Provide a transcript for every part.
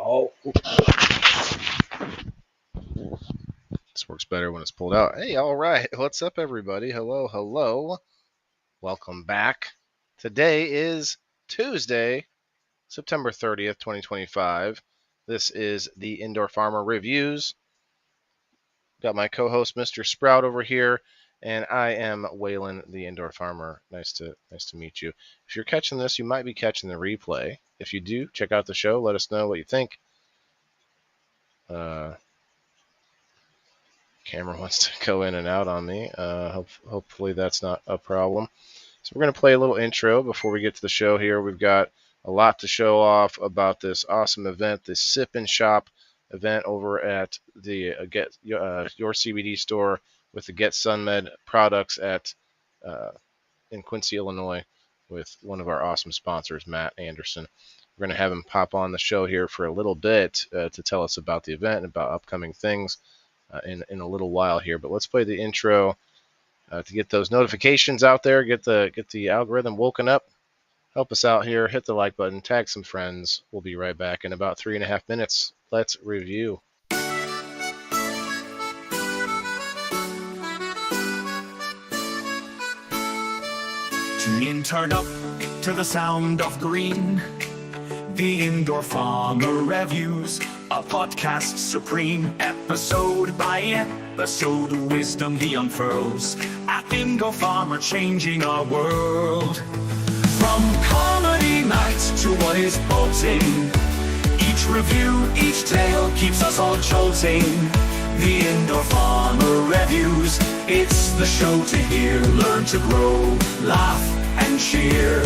Oh, This works better when it's pulled out. Hey, all right. What's up, everybody? Hello, hello. Welcome back. Today is Tuesday, September 30th, 2025. This is the Indoor Farmer Reviews. Got my co-host, Mr. Sprout, over here, and I am Waylon, the Indoor Farmer. Nice to meet you. If you're catching this, you might be catching the replay. If you do, check out the show. Let us know what you think. Camera wants to go in and out on me. Hopefully that's not a problem. So we're going to play a little intro before we get to the show here. We've got a lot to show off about this awesome event, this Sip and Shop event over at the Get Your CBD store with the Get Sunmed products at in Quincy, Illinois, with one of our awesome sponsors, Matt Anderson. We're going to have him pop on the show here for a little bit to tell us about the event and about upcoming things in a little while here. But let's play the intro to get those notifications out there, get the algorithm woken up. Help us out here. Hit the like button. Tag some friends. We'll be right back in about 3.5 minutes. Let's review. Tune in, turn up to the sound of green. The Indoor Farmer Reviews, a podcast supreme. Episode by episode, wisdom he unfurls. At Indoor Farmer, changing our world. From comedy nights to what is bolting, each review, each tale keeps us all jolting. The Indoor Farmer Reviews, it's the show to hear. Learn to grow, laugh and cheer.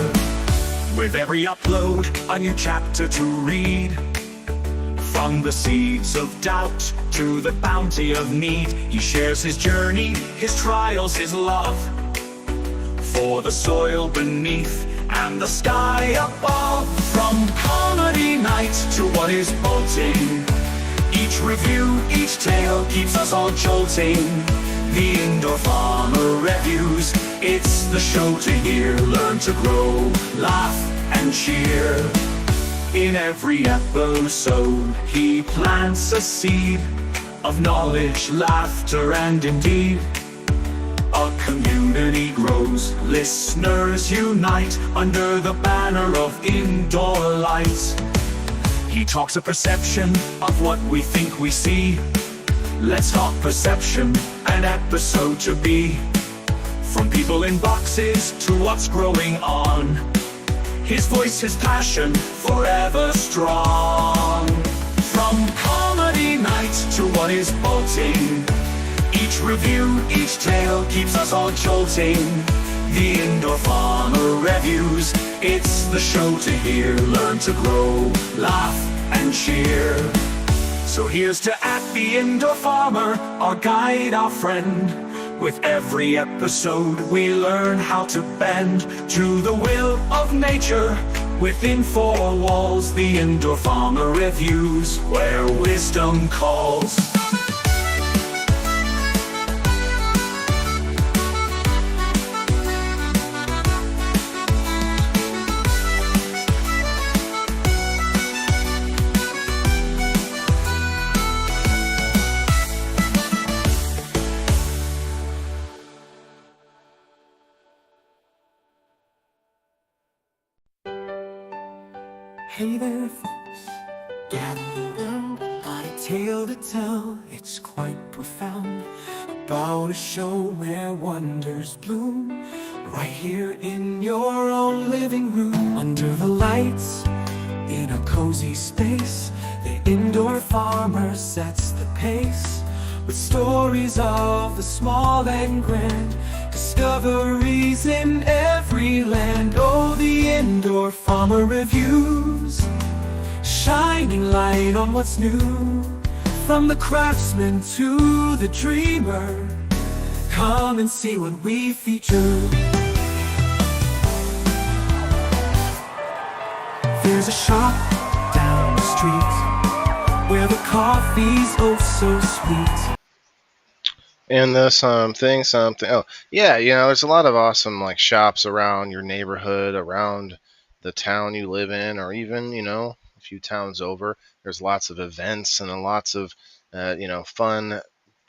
With every upload, a new chapter to read. From the seeds of doubt to the bounty of need, he shares his journey, his trials, his love, for the soil beneath and the sky above. From comedy night to what is bolting, each review, each tale keeps us all jolting. The Indoor Farmer Reviews, it's the show to hear. Learn to grow, laugh and cheer. In every episode, he plants a seed of knowledge, laughter and indeed. A community grows, listeners unite under the banner of indoor lights. He talks a perception of what we think we see. Let's talk perception, an episode to be. From people in boxes to what's growing on, his voice, his passion, forever strong. From comedy night to what is bolting, each review, each tale keeps us all jolting. The Indoor Farmer Reviews, it's the show to hear. Learn to grow, laugh and cheer. So here's to at the Indoor Farmer, our guide, our friend. With every episode we learn how to bend to the will of nature. Within four walls, the Indoor Farmer Reviews, where wisdom calls. Hey there, folks, gather around. Got a tale to tell, it's quite profound. About a show where wonders bloom, right here in your own living room. Under the lights, in a cozy space, the Indoor Farmer sets the pace. With stories of the small and grand, discoveries in every land. Oh, the Indoor Farmer Reviews, shining light on what's new. From the craftsman to the dreamer, come and see what we feature. There's a shop down the street where the coffee's oh so sweet. And the something. Oh, yeah, there's a lot of awesome shops around your neighborhood, around the town you live in, or even a few towns over. There's lots of events and lots of fun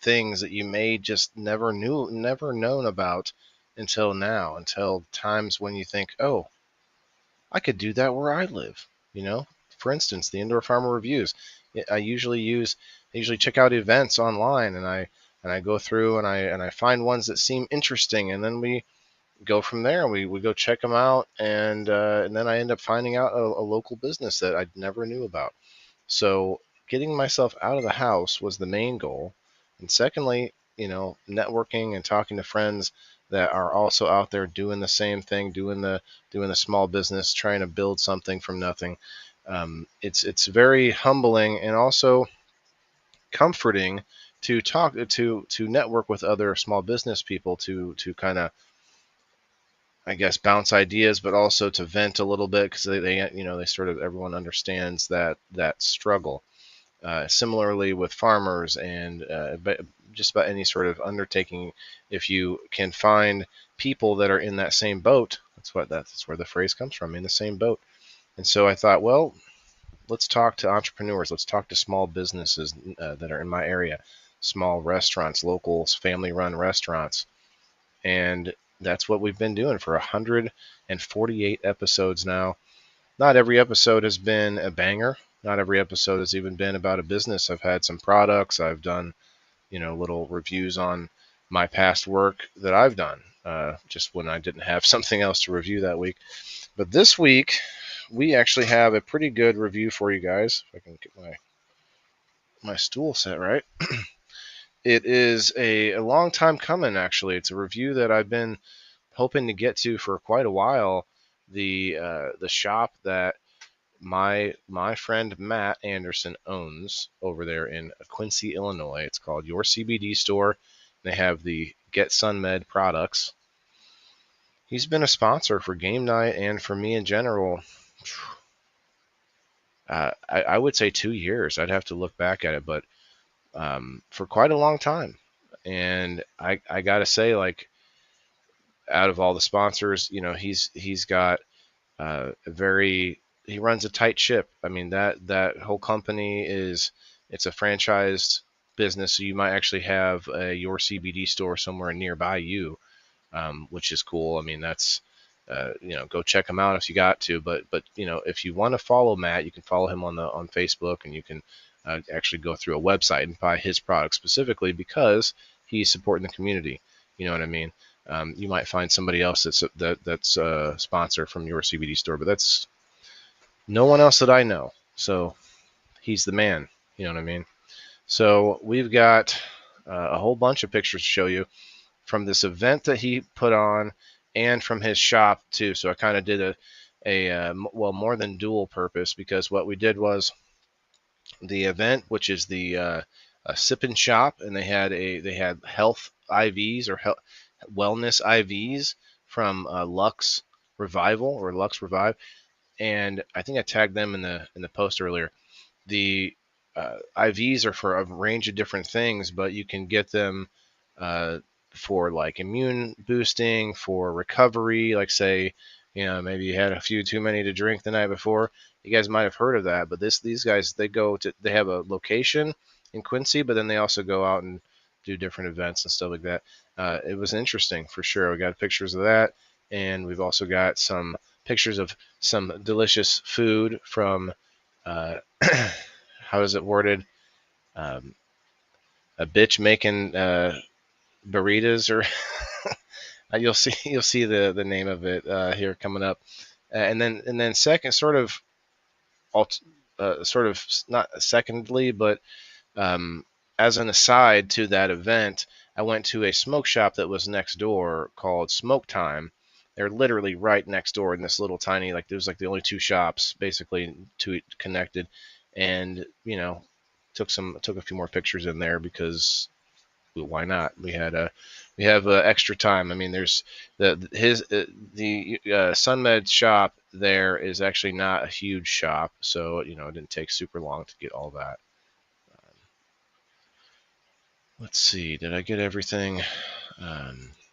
things that you may just never known about until now, until times when you think, oh, I could do that where I live. You know, for instance, the Indoor Farmer Reviews. I usually check out events online, and I go through and I find ones that seem interesting, and then we go from there. We go check them out, and then I end up finding out a local business that I never knew about. So getting myself out of the house was the main goal, and secondly, networking and talking to friends that are also out there doing the same thing, doing the small business, trying to build something from nothing. It's very humbling and also comforting to talk to network with other small business people to kind of, I guess, bounce ideas, but also to vent a little bit because they sort of, everyone understands that struggle. Similarly with farmers and just about any sort of undertaking, if you can find people that are in that same boat, that's where the phrase comes from, in the same boat. And so I thought, well, let's talk to entrepreneurs. Let's talk to small businesses that are in my area, small restaurants, local family-run restaurants, and that's what we've been doing for 148 episodes now. Not every episode has been a banger. Not every episode has even been about a business. I've had some products. I've done, little reviews on my past work that I've done, just when I didn't have something else to review that week. But this week, we actually have a pretty good review for you guys. If I can get my stool set right. It is a long time coming, actually. It's a review that I've been hoping to get to for quite a while. The shop that my friend Matt Anderson owns over there in Quincy, Illinois. It's called Your CBD Store. They have the Get Sunmed products. He's been a sponsor for game night and for me in general. I would say 2 years. I'd have to look back at it, but for quite a long time. And I gotta say, like, out of all the sponsors, he's got a very, he runs a tight ship. I mean, that whole company it's a franchised business, so you might actually have your CBD store somewhere nearby you, which is cool. I mean, that's go check him out if you got to. But if you want to follow Matt, you can follow him on Facebook, and you can actually go through a website and buy his product specifically because he's supporting the community. You know what I mean? You might find somebody else that's a sponsor from your CBD store, but that's no one else that I know. So he's the man. You know what I mean? So we've got a whole bunch of pictures to show you from this event that he put on and from his shop too. So I kind of did well, more than dual purpose, because what we did was the event, which is the a sip and shop, and they had health IVs or wellness IVs from Lux Revival or Lux Revive, and I think I tagged them in the post earlier. The IVs are for a range of different things, but you can get them for like immune boosting, for recovery, like say, maybe you had a few too many to drink the night before. You guys might have heard of that, but these guys, they have a location in Quincy, but then they also go out and do different events and stuff like that. It was interesting for sure. We got pictures of that, and we've also got some pictures of some delicious food from how is it worded? A bitch making burritos, or you'll see the name of it here coming up, and then second, sort of not secondly, but as an aside to that event, I went to a smoke shop that was next door called Smoke Time. They're literally right next door in this little tiny, like, there's like the only two shops basically to connected, and took a few more pictures in there because, well, why not? We have extra time. I mean, there's the Sunmed shop there is actually not a huge shop, so it didn't take super long to get all that. Let's see, did I get everything?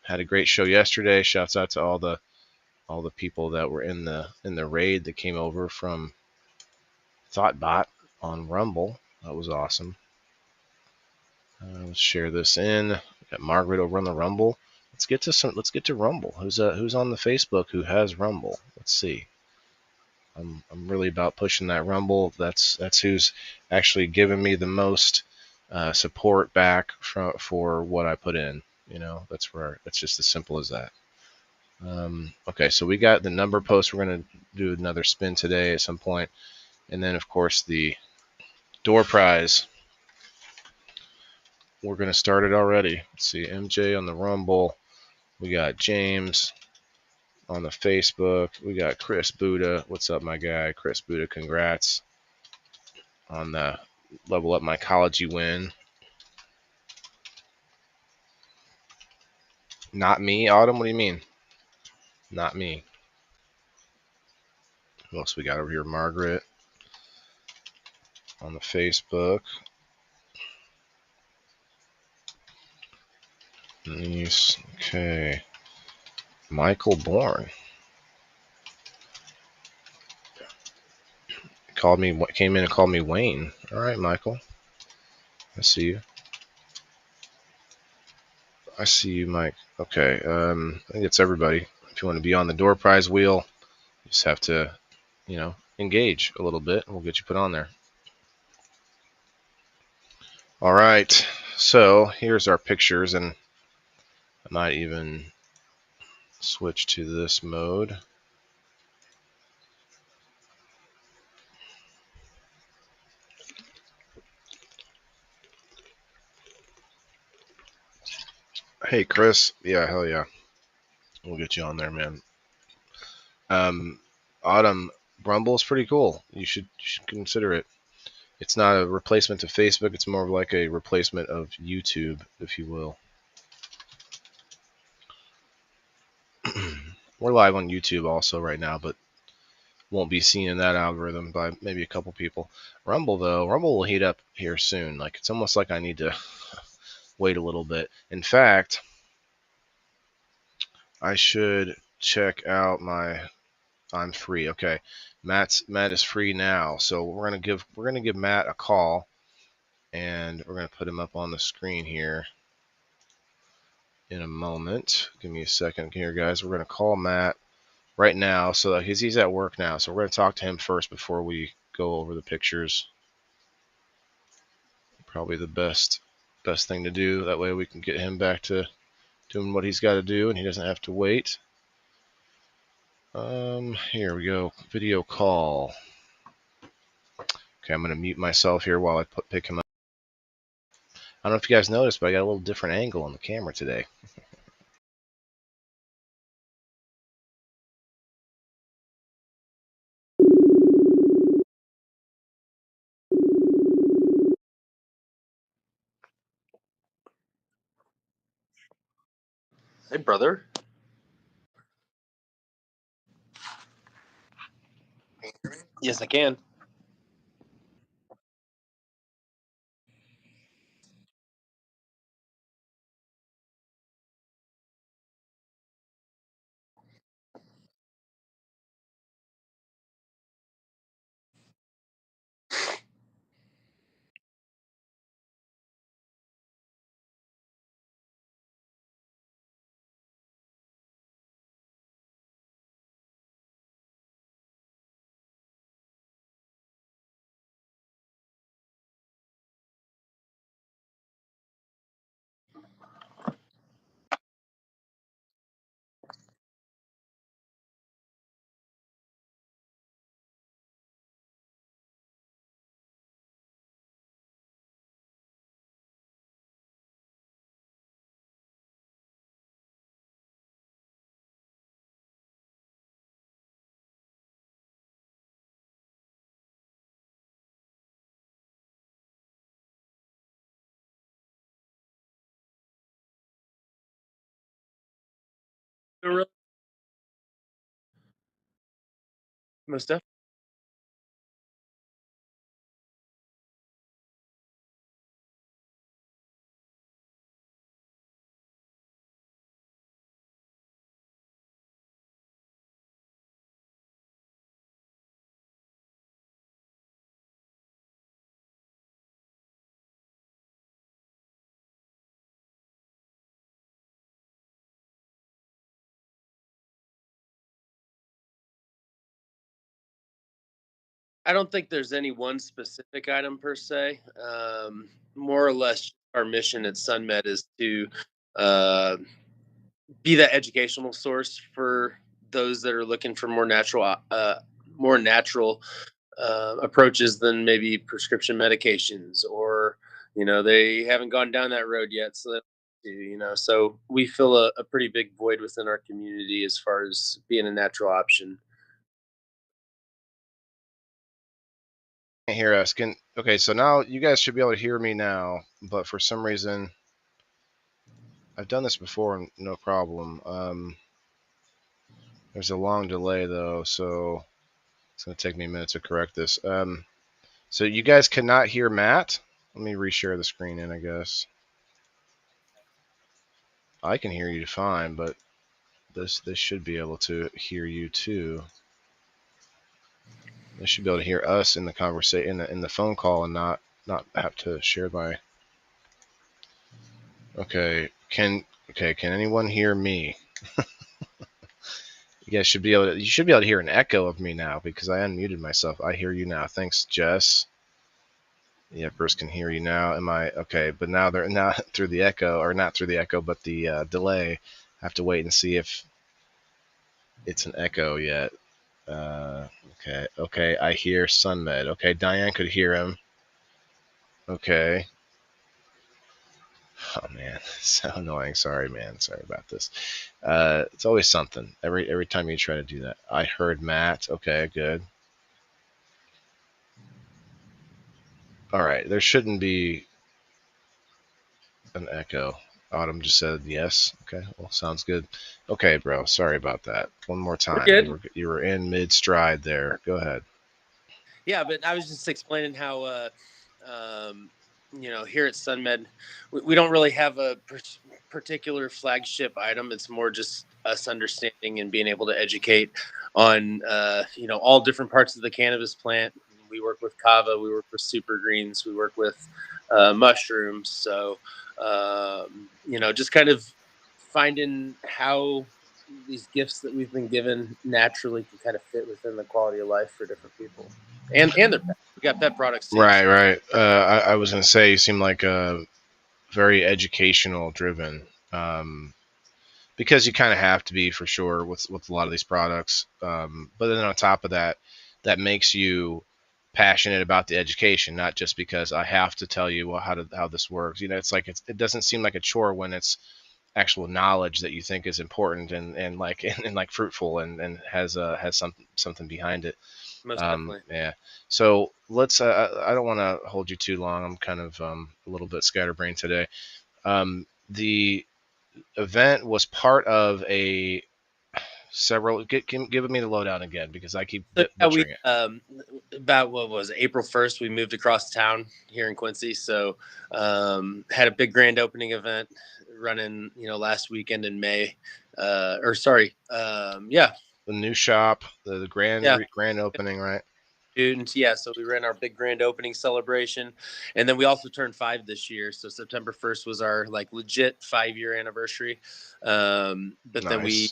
Had a great show yesterday. Shouts out to all the people that were in the raid that came over from, I Thoughtbot on Rumble. That was awesome. Let's share this in. We got Margaret over on the Rumble. Let's get to Rumble. Who's on the Facebook who has Rumble? Let's see. I'm really about pushing that Rumble. That's who's actually giving me the most support back for what I put in. That's just as simple as that. Okay, so we got the number post. We're going to do another spin today at some point. And then, of course, the door prize. We're going to start it already. Let's see, MJ on the Rumble. We got James on the Facebook. We got Chris Buddha. What's up, my guy? Chris Buddha, congrats on the Level Up Mycology win. Not me, Autumn? What do you mean? Not me. Who else we got over here? Margaret on the Facebook. Nice. Okay. Michael Bourne. Came in and called me Wayne. All right, Michael. I see you. I see you, Mike. Okay. I think it's everybody. If you want to be on the door prize wheel, you just have to, engage a little bit, and we'll get you put on there. All right. So here's our pictures, and I might even switch to this mode. Hey, Chris. Yeah, hell yeah. We'll get you on there, man. Autumn, Rumble is pretty cool. You should consider it. It's not a replacement to Facebook. It's more of like a replacement of YouTube, if you will. We're live on YouTube also right now, but won't be seen in that algorithm by maybe a couple people. Rumble, though, Rumble will heat up here soon. Like, it's almost like I need to wait a little bit. In fact, I should check out I'm free. Okay. Matt is free now. So we're gonna give Matt a call, and we're gonna put him up on the screen here in a moment. Give me a second here, guys. We're gonna call Matt right now, so he's at work now. So we're gonna talk to him first before we go over the pictures. Probably the best thing to do. That way we can get him back to doing what he's got to do, and he doesn't have to wait. Here we go. Video call. Okay, I'm gonna mute myself here while I pick him up. I don't know if you guys noticed, but I got a little different angle on the camera today. Hey, brother. Yes, I can. Most definitely. I don't think there's any one specific item per se. More or less, our mission at Sunmed is to uh, be that educational source for those that are looking for more natural approaches than maybe prescription medications, or they haven't gone down that road yet, so so we fill a pretty big void within our community as far as being a natural option. Can't hear us. Okay, so now you guys should be able to hear me now, but for some reason I've done this before and no problem. There's a long delay though, so it's gonna take me a minute to correct this. So you guys cannot hear Matt. Let me reshare the screen in, I guess. I can hear you fine, but this should be able to hear you too. They should be able to hear us in the conversation in the phone call and not have to share my. Okay, can anyone hear me? You guys should be able to. You should be able to hear an echo of me now because I unmuted myself. I hear you now. Thanks, Jess. Yeah, Bruce can hear you now. Am I okay? But now they're not through the echo, or not through the echo, but the delay. I have to wait and see if it's an echo yet. Okay. I hear Sunmed. Okay, Diane could hear him. Okay. Oh man, so annoying. Sorry, man. Sorry about this. It's always something. Every time you try to do that. I heard Matt. Okay, good. All right, there shouldn't be an echo. Autumn just said yes. Okay, well, sounds good. Okay, bro. Sorry about that. One more We're time. good. You were in mid stride there. Go ahead. Yeah, but I was just explaining how, here at Sunmed, we don't really have a particular flagship item. It's more just us understanding and being able to educate on, all different parts of the cannabis plant. We work with kava, we work with super greens, we work with mushrooms. So, just kind of finding how these gifts that we've been given naturally can kind of fit within the quality of life for different people and their pets. We got pet products too. Right. I was gonna say you seem like very educational driven. Because you kind of have to be for sure with a lot of these products. But then on top of that, that makes you passionate about the education, not just because I have to tell you how this works. It's like it doesn't seem like a chore when it's actual knowledge that you think is important and like and like fruitful and has something behind it. Most definitely. Yeah. So let's. I don't want to hold you too long. I'm kind of a little bit scatterbrained today. The event was part of a several. Give me the lowdown again because I keep butchering it. About what was it, April 1st, we moved across town here in Quincy. So had a big grand opening event running, last weekend in May. The new shop, the grand opening, right? Students, yeah. So we ran our big grand opening celebration, and then we also turned 5 this year. So September 1st was our like legit 5-year anniversary. But then we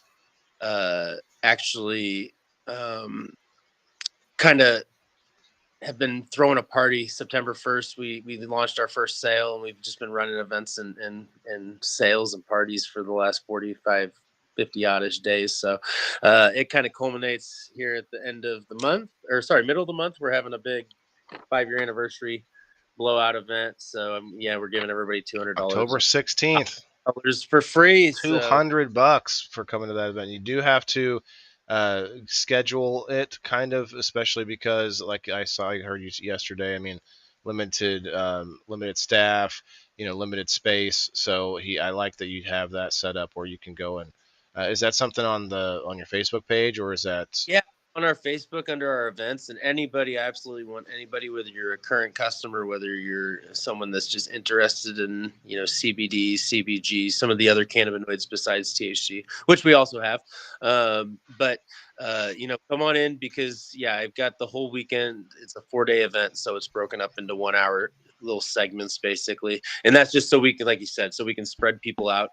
actually kind of have been throwing a party. September 1st, we launched our first sale, and we've just been running events and sales and parties for the last 45, 50 oddish days. So it kind of culminates here at the end of the month, middle of the month. We're having a big 5-year anniversary blowout event. So we're giving everybody $200. October 16th. For free. $200 for coming to that event. You do have to schedule it, kind of, especially because, like I heard you yesterday. I mean, limited staff, limited space. So I like that you have that set up where you can go and. Is that something on your Facebook page, or is that? Yeah, on our Facebook under our events, and I absolutely want anybody, whether you're a current customer, whether you're someone that's just interested in, CBD, CBG, some of the other cannabinoids besides THC, which we also have. Come on in because I've got the whole weekend. It's a 4-day event. So it's broken up into 1 hour little segments basically. And that's just so we can, like you said, so we can spread people out.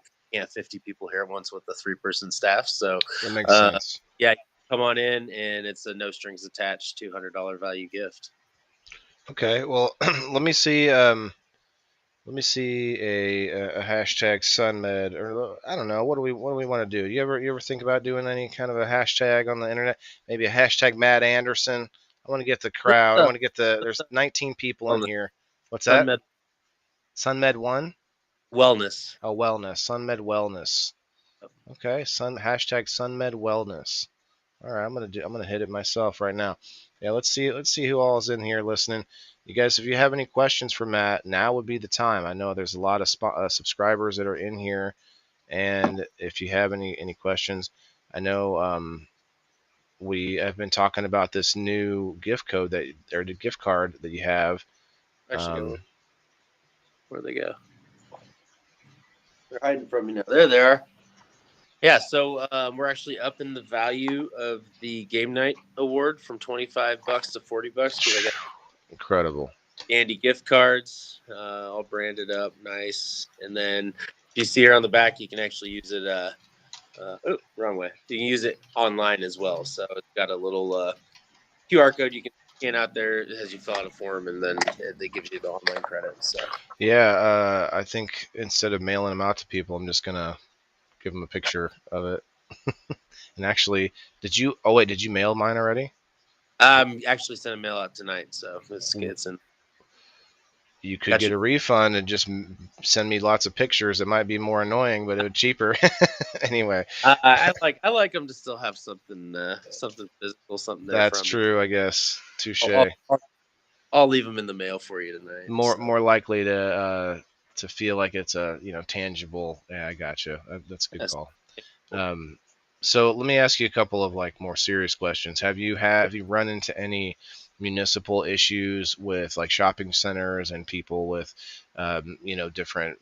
50 people here at once with a 3-person staff. So that makes sense. Yeah, come on in, and it's a no strings attached $200 value gift. Okay, well, let me see. Let me see a hashtag Sunmed, or I don't know. What do we want to do? You ever think about doing any kind of a hashtag on the internet? Maybe a hashtag Matt Anderson. I want to get the crowd. I want to get there's 19 people in Wellness. here. What's that? Sunmed Sunmed one? Wellness. Oh, wellness. Sunmed wellness. Okay, hashtag Sunmed wellness. All right, I'm gonna hit it myself right now. Yeah, let's see who all is in here listening. You guys, if you have any questions for Matt, now would be the time. I know there's a lot of subscribers that are in here, and if you have any questions, I know we have been talking about this new gift code or the gift card that you have. Actually, where'd they go? They're hiding from me now. There they are. Yeah, so we're actually upping the value of the game night award from $25 to $40 because I got Incredible. Andy gift cards, all branded up, nice. And then if you see here on the back, you can actually use it. Wrong way. You can use it online as well. So it's got a little QR code you can scan out there as you fill out a form, and then they give you the online credit. So Yeah, I think instead of mailing them out to people, I'm just gonna give them a picture of it. And actually, did you? Oh wait, did you mail mine already? I'm actually sending mail out tonight, so it's in. You could get a refund and just send me lots of pictures. It might be more annoying, but it would cheaper. Anyway, I like them to still have something physical, something there. That's true, I guess. Touche. I'll leave them in the mail for you tonight. More likely to feel like it's a tangible. Yeah, I gotcha. That's a good call. So let me ask you a couple of more serious questions. Have you run into any municipal issues with shopping centers and people with different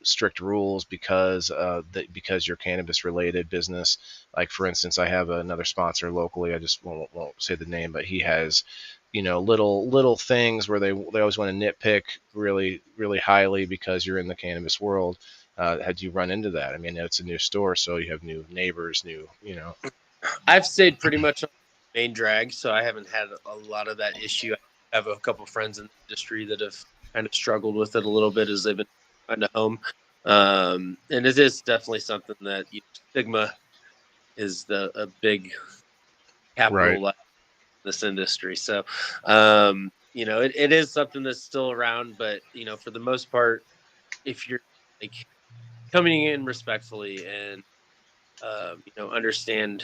strict rules because you're cannabis related business? Like for instance, I have another sponsor locally. I just won't say the name, but he has little things where they always want to nitpick really really highly because you're in the cannabis world. Had you run into that? I mean, it's a new store, so you have new neighbors, I've stayed pretty much on the main drag, so I haven't had a lot of that issue. I have a couple friends in the industry that have kind of struggled with it a little bit as they've been finding a home. And it is definitely something that stigma is a big capital in this industry. So, it is something that's still around, but for the most part, if you're coming in respectfully and understand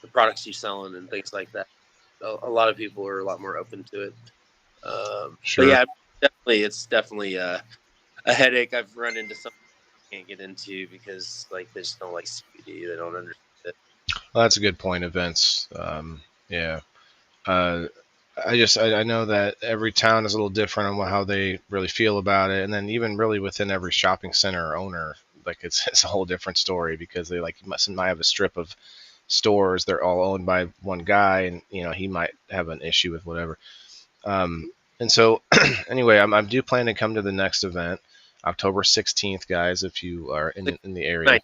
the products you're selling and things like that, a lot of people are a lot more open to it. Sure. But yeah, it's definitely a headache. I've run into something I can't get into because they just don't like CBD. They don't understand it. Well, that's a good point. Events. Yeah. I know that every town is a little different on how they really feel about it, and then even really within every shopping center owner, it's a whole different story because they might have a strip of stores. They're all owned by one guy, and he might have an issue with whatever. And so anyway, I do plan to come to the next event, October 16th, guys. If you are in the area.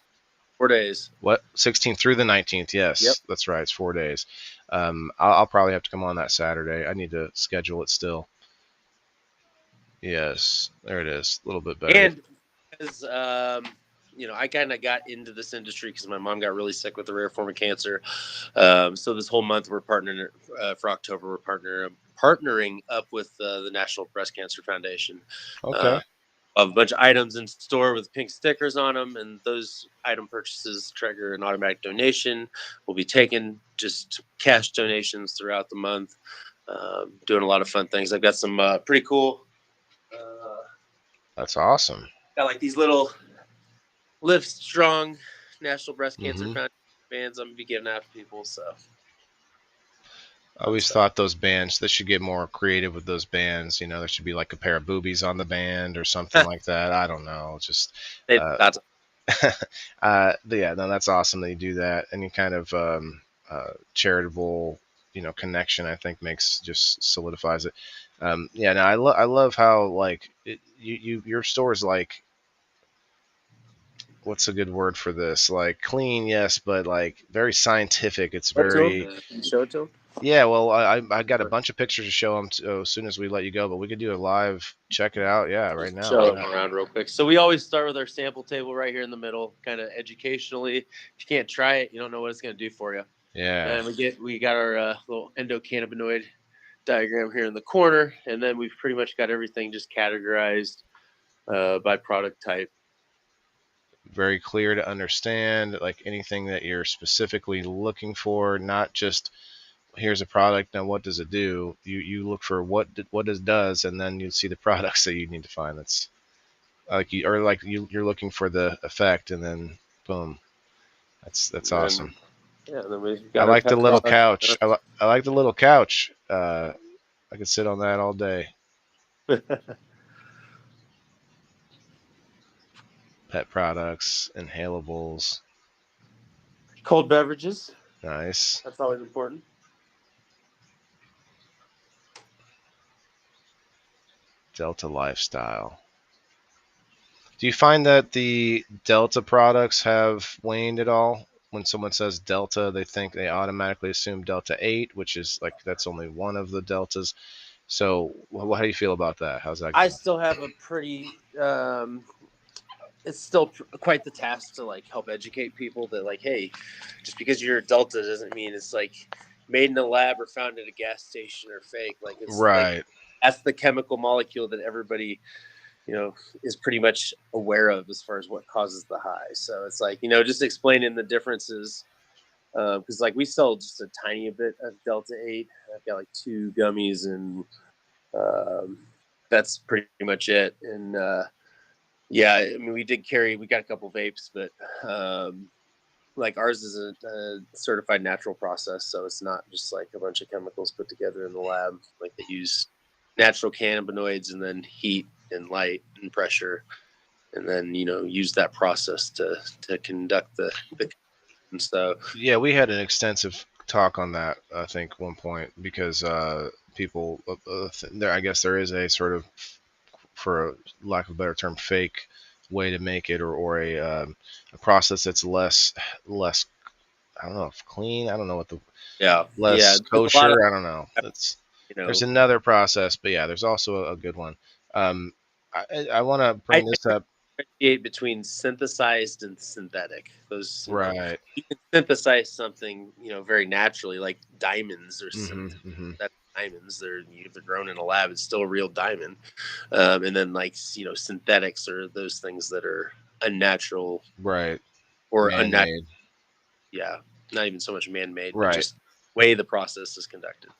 4 days. What? 16th through the 19th. Yes, Yep. That's right. It's 4 days. I'll probably have to come on that Saturday. I need to schedule it still. Yes, there it is. A little bit better. And because I kind of got into this industry because my mom got really sick with a rare form of cancer. So this whole month we're partnering for October. We're partnering up with the National Breast Cancer Foundation. Okay. Of a bunch of items in store with pink stickers on them, and those item purchases trigger an automatic donation. We'll be taking just cash donations throughout the month, doing a lot of fun things. I've got some pretty cool. That's awesome. Got these little Live Strong National Breast Cancer Foundation bands I'm going to be giving out to people. So I always thought those bands, they should get more creative with those bands. There should be a pair of boobies on the band or something like that. I don't know. Just yeah, no, that's awesome that you do that. Any kind of charitable, connection, I think just solidifies it. Yeah, no, I love how your store is what's a good word for this? Like clean, yes, but like very scientific. It's Show it to very 'em. Show it to 'em. yeah. Well, I got a bunch of pictures to show them as soon as we let you go, but we could do a live check it out. Yeah, right now. Show them around real quick. So we always start with our sample table right here in the middle, kind of educationally. If you can't try it, you don't know what it's going to do for you. Yeah. And we got our little endocannabinoid diagram here in the corner, and then we've pretty much got everything just categorized by product type. Very clear to understand, like anything that you're specifically looking for, not just here's a product, now what does it do? You look for what it does, and then you see the products that you need to find. That's like you're looking for the effect, and then boom, that's awesome. Yeah, and then we've I got like the little couch. I like the little couch. I could sit on that all day. Pet products, inhalables. Cold beverages. Nice. That's always important. Delta lifestyle. Do you find that the Delta products have waned at all? When someone says Delta, they automatically assume Delta 8, which is like that's only one of the Deltas. So, how do you feel about that? How's that going? I still have a pretty. It's still quite the task to like help educate people that like, hey, just because you're a Delta doesn't mean it's like made in a lab or found at a gas station or fake. Like it's right. Like, that's the chemical molecule that everybody, is pretty much aware of as far as what causes the high. So it's like, just explaining the differences. Because like we sell just a tiny bit of Delta 8. I've got like 2 gummies and that's pretty much it. And yeah, I mean, we got a couple vapes, but like ours is a certified natural process. So it's not just like a bunch of chemicals put together in the lab. Like they use natural cannabinoids and then heat and light and pressure. And then, use that process to conduct the and so. Yeah, we had an extensive talk on that, I think, one point, because people, I guess there is a sort of, for lack of a better term, fake way to make it, or a process that's less, I don't know if clean. I don't know what the less kosher. I don't know. That's there's another process, but yeah, there's also a good one. I want to bring this up. Differentiate between synthesized and synthetic. Those right. You can synthesize something, very naturally, like diamonds or something. That's diamonds. They're grown in a lab. It's still a real diamond. And then like synthetics are those things that are unnatural, right? Or unnatural. Yeah, not even so much man-made, right? But just the way the process is conducted.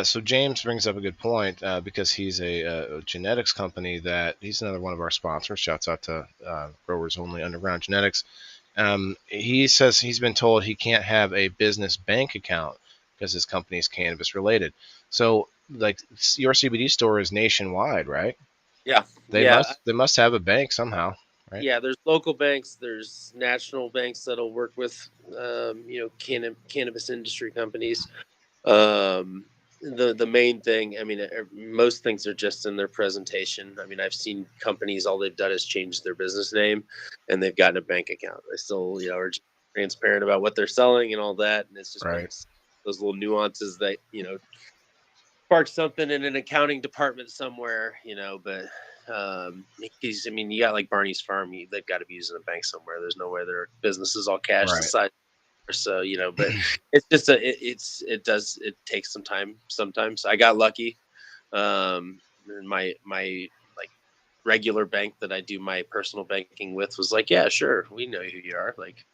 So James brings up a good point because he's a genetics company that he's another one of our sponsors. Shouts out to Growers Only Underground Genetics. He says he's been told he can't have a business bank account because his company is cannabis related. So like your CBD store is nationwide, right? Yeah. They must have a bank somehow. Right? Yeah, there's local banks, there's national banks that'll work with cannabis industry companies. The main thing, I mean, most things are just in their presentation. I mean, I've seen companies, all they've done is change their business name and they've gotten a bank account. They still, are just transparent about what they're selling and all that. And it's just those little nuances that, spark something in an accounting department somewhere, but because, I mean, you got like Barney's Farm, they've got to be using a bank somewhere. There's no way their business is all cash aside. So but it's just it takes some time sometimes. I got lucky. My like regular bank that I do my personal banking with was like, yeah, sure, we know who you are. Like,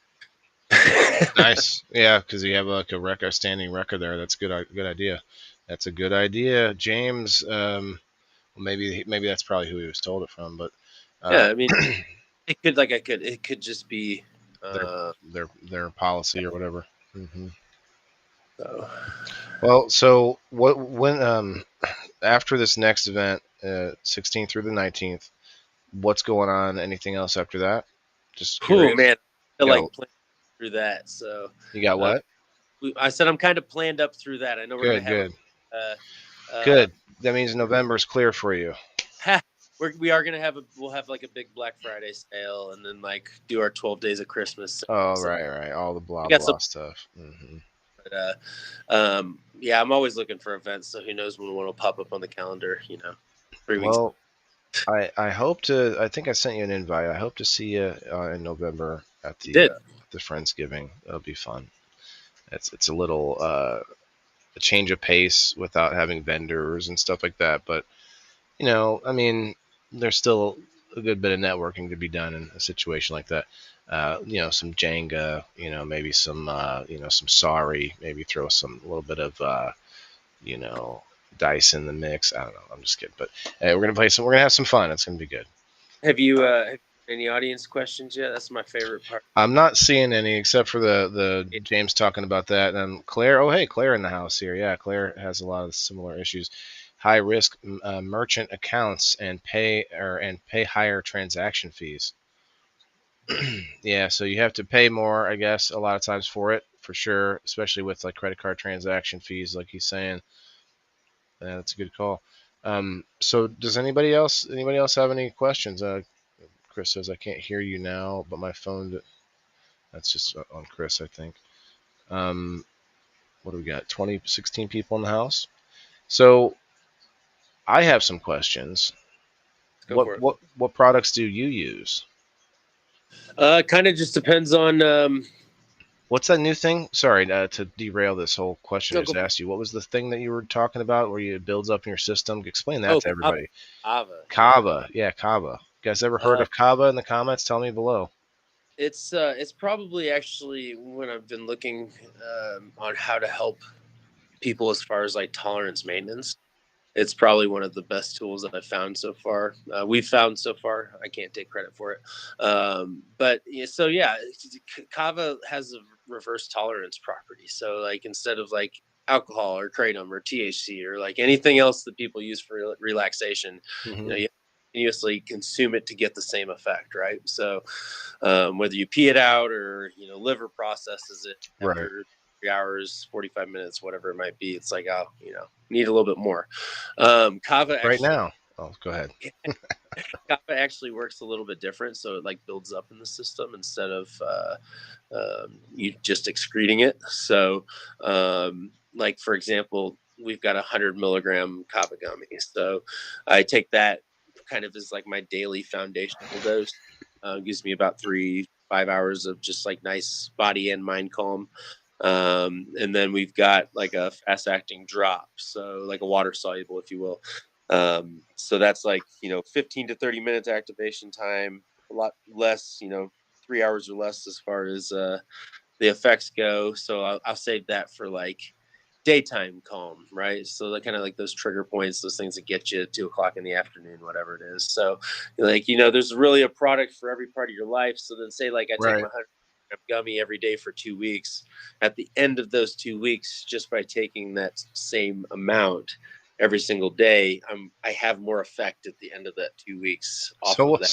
nice, yeah, because you have like a standing record there. That's good idea. That's a good idea, James. Maybe that's probably who he was told it from, but yeah, I mean, it could just be. Their policy or whatever. So when after this next event, 16th through the 19th, what's going on? Anything else after that? Just cool, man. I like playing through that. So you got what? I said I'm kind of planned up through that. I know we're good. That means November's clear for you. we are gonna have we'll have like a big Black Friday sale, and then like do our 12 days of Christmas. Oh, So right. All the blah we got some. blah stuff. Hmm. But, yeah, I'm always looking for events, so who knows when one will pop up on the calendar? 3 weeks. Well, I hope to. I think I sent you an invite. I hope to see you in November at You did. the Friendsgiving. That'll be fun. It's a little a change of pace without having vendors and stuff like that. But I mean, there's still a good bit of networking to be done in a situation like that. Some Jenga, maybe some, some Sorry, maybe throw some a little bit of, you know, dice in the mix. I don't know. I'm just kidding, but hey, we're gonna play some. We're gonna have some fun. It's gonna be good. Have you any audience questions yet? That's my favorite part. I'm not seeing any except for the James talking about that, and Claire. Oh, hey, Claire in the house here. Yeah, Claire has a lot of similar issues. High risk merchant accounts and pay higher transaction fees. Yeah, so you have to pay more, I guess, a lot of times for it, for sure, especially with like credit card transaction fees, like he's saying. Yeah, that's a good call. So does anybody else have any questions? Chris says I can't hear you now, but my phone. That's just on Chris, I think. Um, what do we got? 16 people in the house. So I have some questions. Let's go for it. What products do you use? Kind of just depends on. What's that new thing? Sorry to derail this whole question I No, just asked you. What was the thing that you were talking about where it builds up in your system? Explain that oh, to everybody. Ava. Kava. Yeah, Kava. You guys ever heard Uh, of Kava in the comments? Tell me below. it's probably actually when I've been looking on how to help people as far as like tolerance maintenance. It's probably one of the best tools that I've found so far. We've found so far. I can't take credit for it, but yeah, so yeah, Kava has a reverse tolerance property. So like instead of like alcohol or kratom or THC or like anything else that people use for relaxation, Mm-hmm. you continuously consume it to get the same effect, right? So whether you pee it out or liver processes it Right. after 3 hours, 45 minutes, whatever it might be, it's like, oh, need a little bit more. Kava Right actually, now. Oh, go ahead. Kava actually works a little bit different, so it like builds up in the system instead of you just excreting it. So, like for example, we've got 100 milligram Kava gummy, so I take that kind of as like my daily foundational dose. Gives me about 3-5 hours of just like nice body and mind calm. And then we've got like a fast acting drop, so like a water soluble, if you will. So that's like 15 to 30 minutes activation time, a lot less, 3 hours or less as far as the effects go. So I'll save that for like daytime calm, right? So that kind of like those trigger points, those things that get you at 2 o'clock in the afternoon, whatever it is. So like there's really a product for every part of your life. So then say like I take Right. my 100 gummy every day for 2 weeks. At the end of those 2 weeks, just by taking that same amount every single day, I have more effect at the end of that 2 weeks off So of that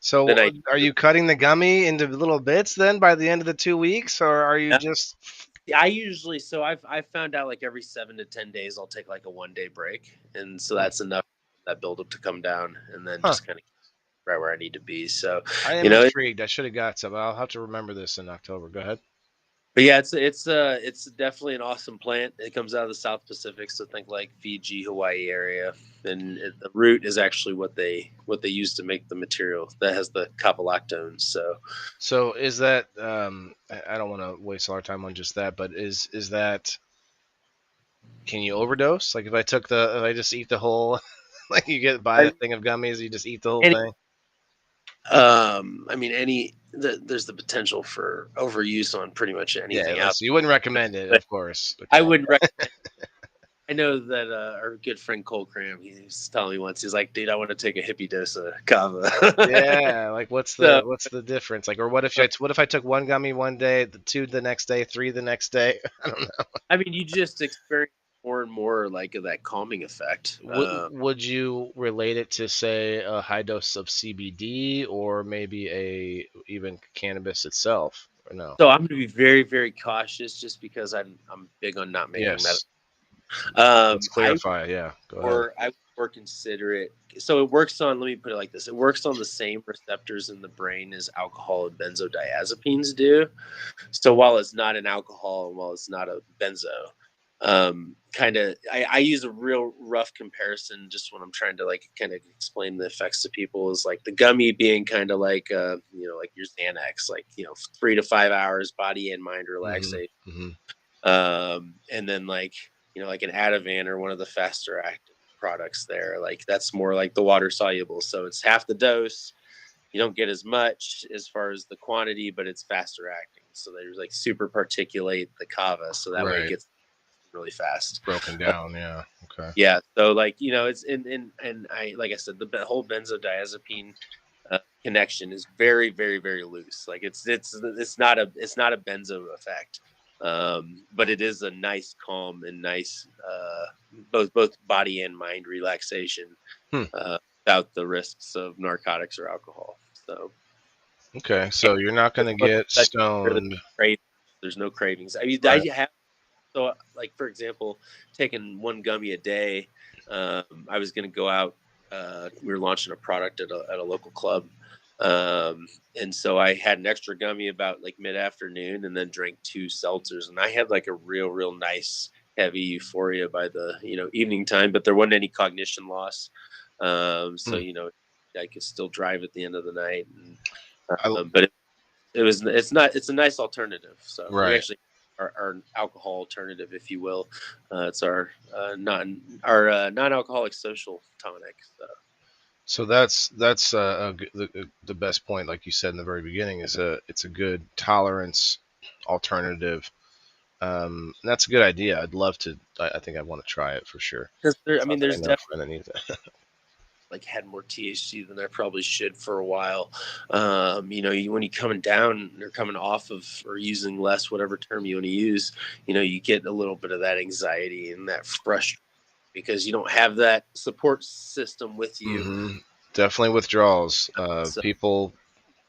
so than I are you cutting the gummy into little bits then by the end of the 2 weeks, or are you yeah. just I usually I've found out like every 7 to 10 days I'll take like a 1 day break, and so that's enough that buildup to come down, and then Huh. just kind of right where I need to be. So I am you know, intrigued. I should have got some. I'll have to remember this in October. Go ahead. but yeah, it's definitely an awesome plant. It comes out of the South Pacific, so think like Fiji, Hawaii area, and the root is actually what they use to make the material that has the caprolactone. So is that I don't want to waste a lot of time on just that, but is that can you overdose? Like if I just eat the whole like you buy a I, thing of gummies, you just eat the whole any, thing? I mean, there's the potential for overuse on pretty much anything Yeah, out. so you wouldn't recommend it, But of course. I Okay. wouldn't recommend. I know that our good friend Cole Cram, he's telling me once, he's like, dude, I want to take a hippie dose of kava. Yeah, like what's So, the difference? Like, or what if I took one gummy one day, the two the next day, three the next day? I don't know. I mean, you just experience more and more like of that calming effect. Would you relate it to say a high dose of CBD or maybe a even cannabis itself? Or no? So I'm going to be very, very cautious just because I'm big on not making medicine. Yes. Let's I clarify. Yeah, go ahead. or I would more consider it so it works on, let me put it like this, it works on the same receptors in the brain as alcohol and benzodiazepines do. So while it's not an alcohol and while it's not a benzo, kind of, I use a real rough comparison just when I'm trying to like kind of explain the effects to people, is like the gummy being kind of like, like your Xanax, like, 3 to 5 hours, body and mind Hmm. relaxation. Hmm. And then like, like an Ativan or one of the faster acting products there, like that's more like the water soluble. So it's half the dose. You don't get as much as far as the quantity, but it's faster acting. So there's like super particulate the kava. So that way it Right. gets really fast. Broken Uh, down. Yeah. Okay. yeah. So like, it's and I, like I said, the whole benzodiazepine connection is very, very, very loose. Like it's not a benzo effect, but it is a nice calm and nice both body and mind relaxation, Hmm. without the risks of narcotics or alcohol. So Okay. So you're not there's gonna get really stoned. there's no cravings. I mean, I Right. have, so like for example, taking one gummy a day. I was going to go out. We were launching a product at a local club, and so I had an extra gummy about like mid afternoon, and then drank two seltzers, and I had like a real nice heavy euphoria by the evening time, but there wasn't any cognition loss. So Hmm. I could still drive at the end of the night, and, I, but it's a nice alternative. So we right. actually our alcohol alternative, if you will. It's our non-alcoholic social tonic. So So that's the best point, like you said in the very beginning, is it's a good tolerance alternative. And that's a good idea. I'd love to. I think I want to try it for sure. because I It's mean, not that I there's know a definitely friend that needs it. like had more THC than I probably should for a while. When you're coming down or coming off of or using less, whatever term you want to use, you get a little bit of that anxiety and that frustration because you don't have that support system with you. Hmm. Definitely withdrawals. So People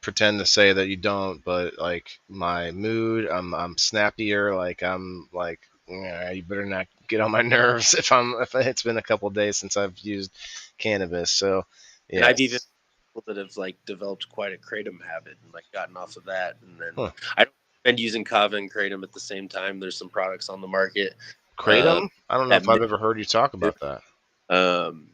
pretend to say that you don't, but like my mood, I'm snappier. Like I'm like, yeah, you better not get on my nerves if it's been a couple of days since I've used cannabis. So And I've even yes. people that have like developed quite a kratom habit and like gotten off of that. And then Huh. I don't recommend using kava and kratom at the same time. There's some products on the market uh, Kratom? I don't know that if I've mix. ever heard you talk about that.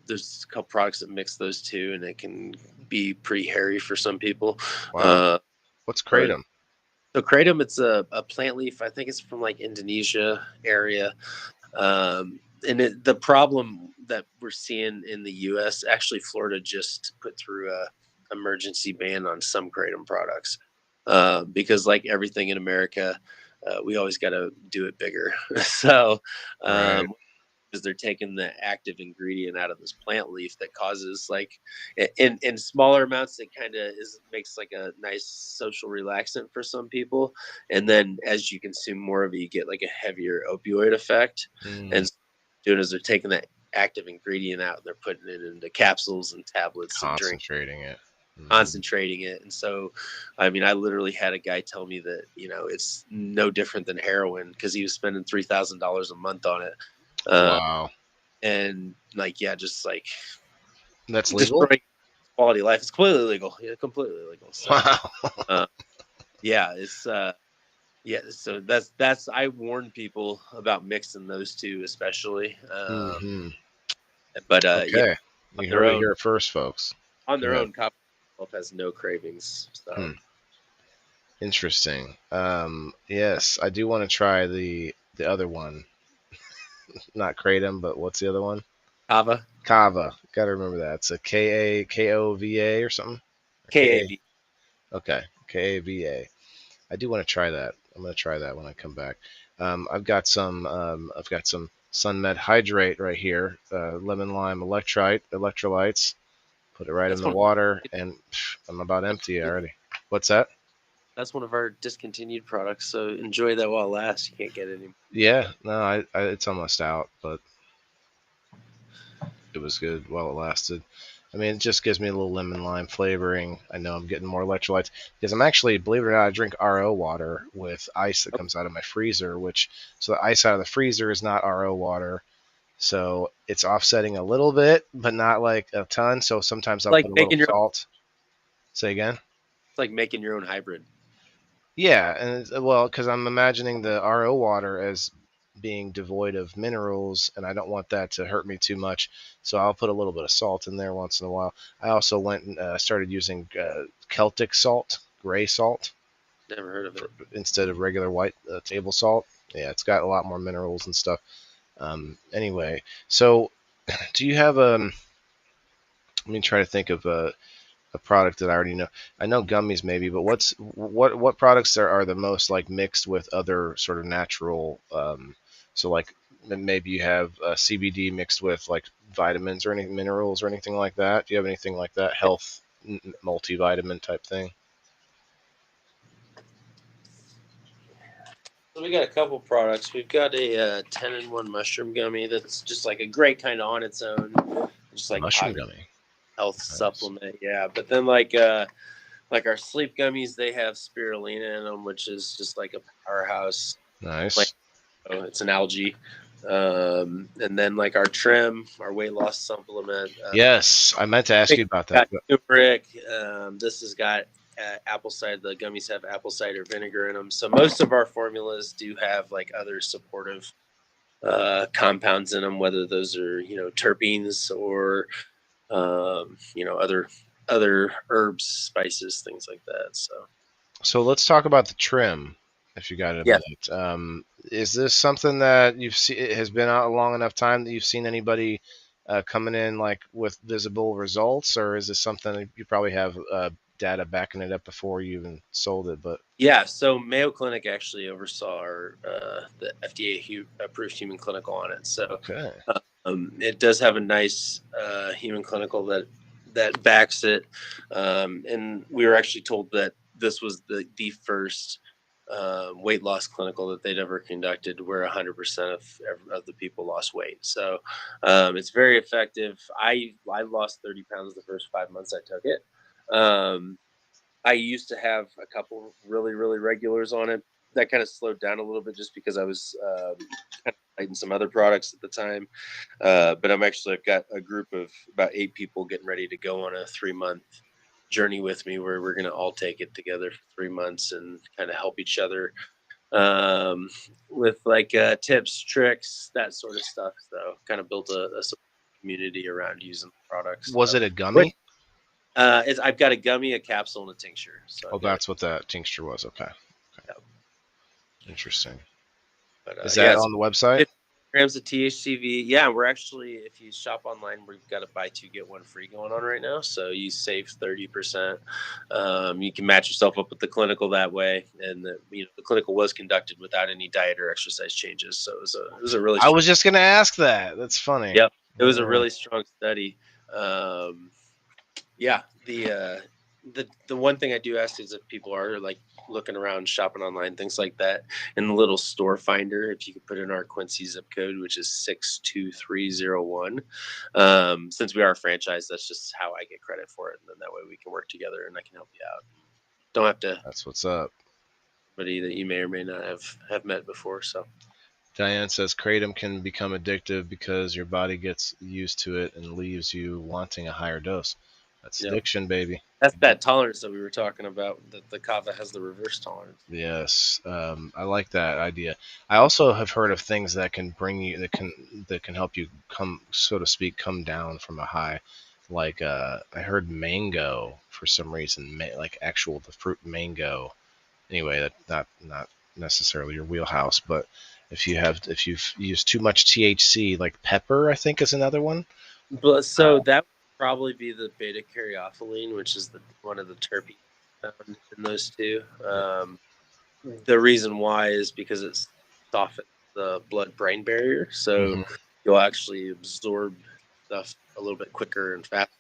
There's a couple products that mix those two, and it can be pretty hairy for some people. Wow. Uh, What's but kratom? so kratom, it's a plant leaf. I think it's from like Indonesia area. And the problem that we're seeing in the U.S. actually, Florida just put through a emergency ban on some kratom products because, like everything in America, we always got to do it bigger. So, Right. because they're taking the active ingredient out of this plant leaf that causes like in smaller amounts, it kind of is makes like a nice social relaxant for some people, and then as you consume more of it, you get like a heavier opioid effect. Mm, And doing is they're taking that active ingredient out and they're putting it into capsules and tablets and drink, concentrating it. Hmm. concentrating it. And so, I mean, I literally had a guy tell me that it's no different than heroin because he was spending $3,000 a month on it. Uh, Wow. and like, yeah, just like That's legal? destroying quality of life. It's completely legal. Yeah, completely legal. So, Wow. uh, yeah, it's yeah. So that's I warn people about mixing those two, especially. Hmm. But yeah, Okay. on You their heard it own, here first, folks. Go ahead. Copper has no cravings. So Hmm. Interesting. Yes, I do want to try the other one. Not kratom, but what's the other one? kava, Kava. Got to remember that. It's a Kava or something. Or Ka. KAV. Okay. Kava. I do want to try that. I'm going to try that when I come back. I've got some. I've got some Sunmed Hydrate right here. Lemon lime electrolytes. Put it right in That's the one. water, and I'm about empty already. What's that? That's one of our discontinued products. So enjoy that while it lasts. You can't get it anymore. Yeah, no, it's almost out, but it was good while it lasted. I mean, it just gives me a little lemon lime flavoring. I know I'm getting more electrolytes because I'm actually, believe it or not, I drink RO water with ice that comes out of my freezer, which so the ice out of the freezer is not RO water. So it's offsetting a little bit, but not like a ton. So sometimes I'll Like put a little making your salt. Say again? it's like making your own hybrid. Yeah, and well, because I'm imagining the RO water as being devoid of minerals, and I don't want that to hurt me too much. So I'll put a little bit of salt in there once in a while. I also went and started using Celtic salt, gray salt, Never heard of it. instead of regular white table salt. Yeah, it's got a lot more minerals and stuff. Anyway, so do you have let me try to think of a product that I already know. I know gummies maybe, but what products are the most like mixed with other sort of natural? So like maybe you have CBD mixed with like vitamins or any minerals or anything like that. Do you have anything like that? Health multivitamin type thing? So we got a couple products. We've got a 10-in-1 mushroom gummy that's just like a great kind of on its own, just like Mushroom positive gummy. health Nice. supplement. Yeah, but then like our sleep gummies, they have spirulina in them, which is just like a powerhouse. Like Nice. it's an algae. And then like our trim, our weight loss supplement. Yes, I meant to I ask think you about that. got turmeric. This has got apple cider. The gummies have apple cider vinegar in them. So most of our formulas do have like other supportive compounds in them, whether those are terpenes or other herbs, spices, things like that. So So let's talk about the trim, if you got a yeah, minute. Is this something that you've seen? It has been out a long enough time that you've seen anybody coming in like with visible results, or is this something that you probably have data backing it up before you even sold it? But yeah. So Mayo Clinic actually oversaw the FDA approved human clinical on it. So okay, it does have a nice human clinical that backs it. And we were actually told that this was the first weight loss clinical that they'd ever conducted where 100% of the people lost weight. So it's very effective. I lost 30 pounds the first 5 months I took it. I used to have a couple really, really regulars on it. That kind of slowed down a little bit just because I was kind of fighting some other products at the time. But I've got a group of about 8 people getting ready to go on a 3-month journey with me where we're going to all take it together for 3 months and kind of help each other um, with like tips, tricks, that sort of stuff. So kind of built a community around using the products. was it a Which gummy? I've got a gummy, a capsule, and a tincture. So Oh, I've got it. that's what that tincture was. Okay, interesting. But Is yeah, that it's on the website? 50 grams of THCV. Yeah, we're actually, if you shop online, we've got a buy two get one free going on right now. So you save 30%. You can match yourself up with the clinical that way, and the clinical was conducted without any diet or exercise changes. So it was a really I strong. was just gonna ask that. That's funny. Yep, it was a Yeah. really strong study. Um, yeah, the one thing I do ask is if people are like looking around, shopping online, things like that, in the little store finder, if you could put in our Quincy zip code, which is 62301. Since we are a franchise, that's just how I get credit for it, and then that way we can work together and I can help you out. Don't have to, That's what's up. somebody that you may or may not have met before. So Diane says kratom can become addictive because your body gets used to it and leaves you wanting a higher dose. That's yeah, addiction, baby. that's that tolerance that we were talking about. That the kava has the reverse tolerance. Yes, I like that idea. I also have heard of things that can bring you that can help you come, so to speak, come down from a high. Like I heard mango for some reason, like actual the fruit mango. Anyway, that not necessarily your wheelhouse, but if you've used too much THC, like pepper, I think is another one. But so that would probably be the beta caryophyllene, which is one of the terpenes found in those two. The reason why is because it softens the blood-brain barrier, so Hmm. you'll actually absorb stuff a little bit quicker and faster.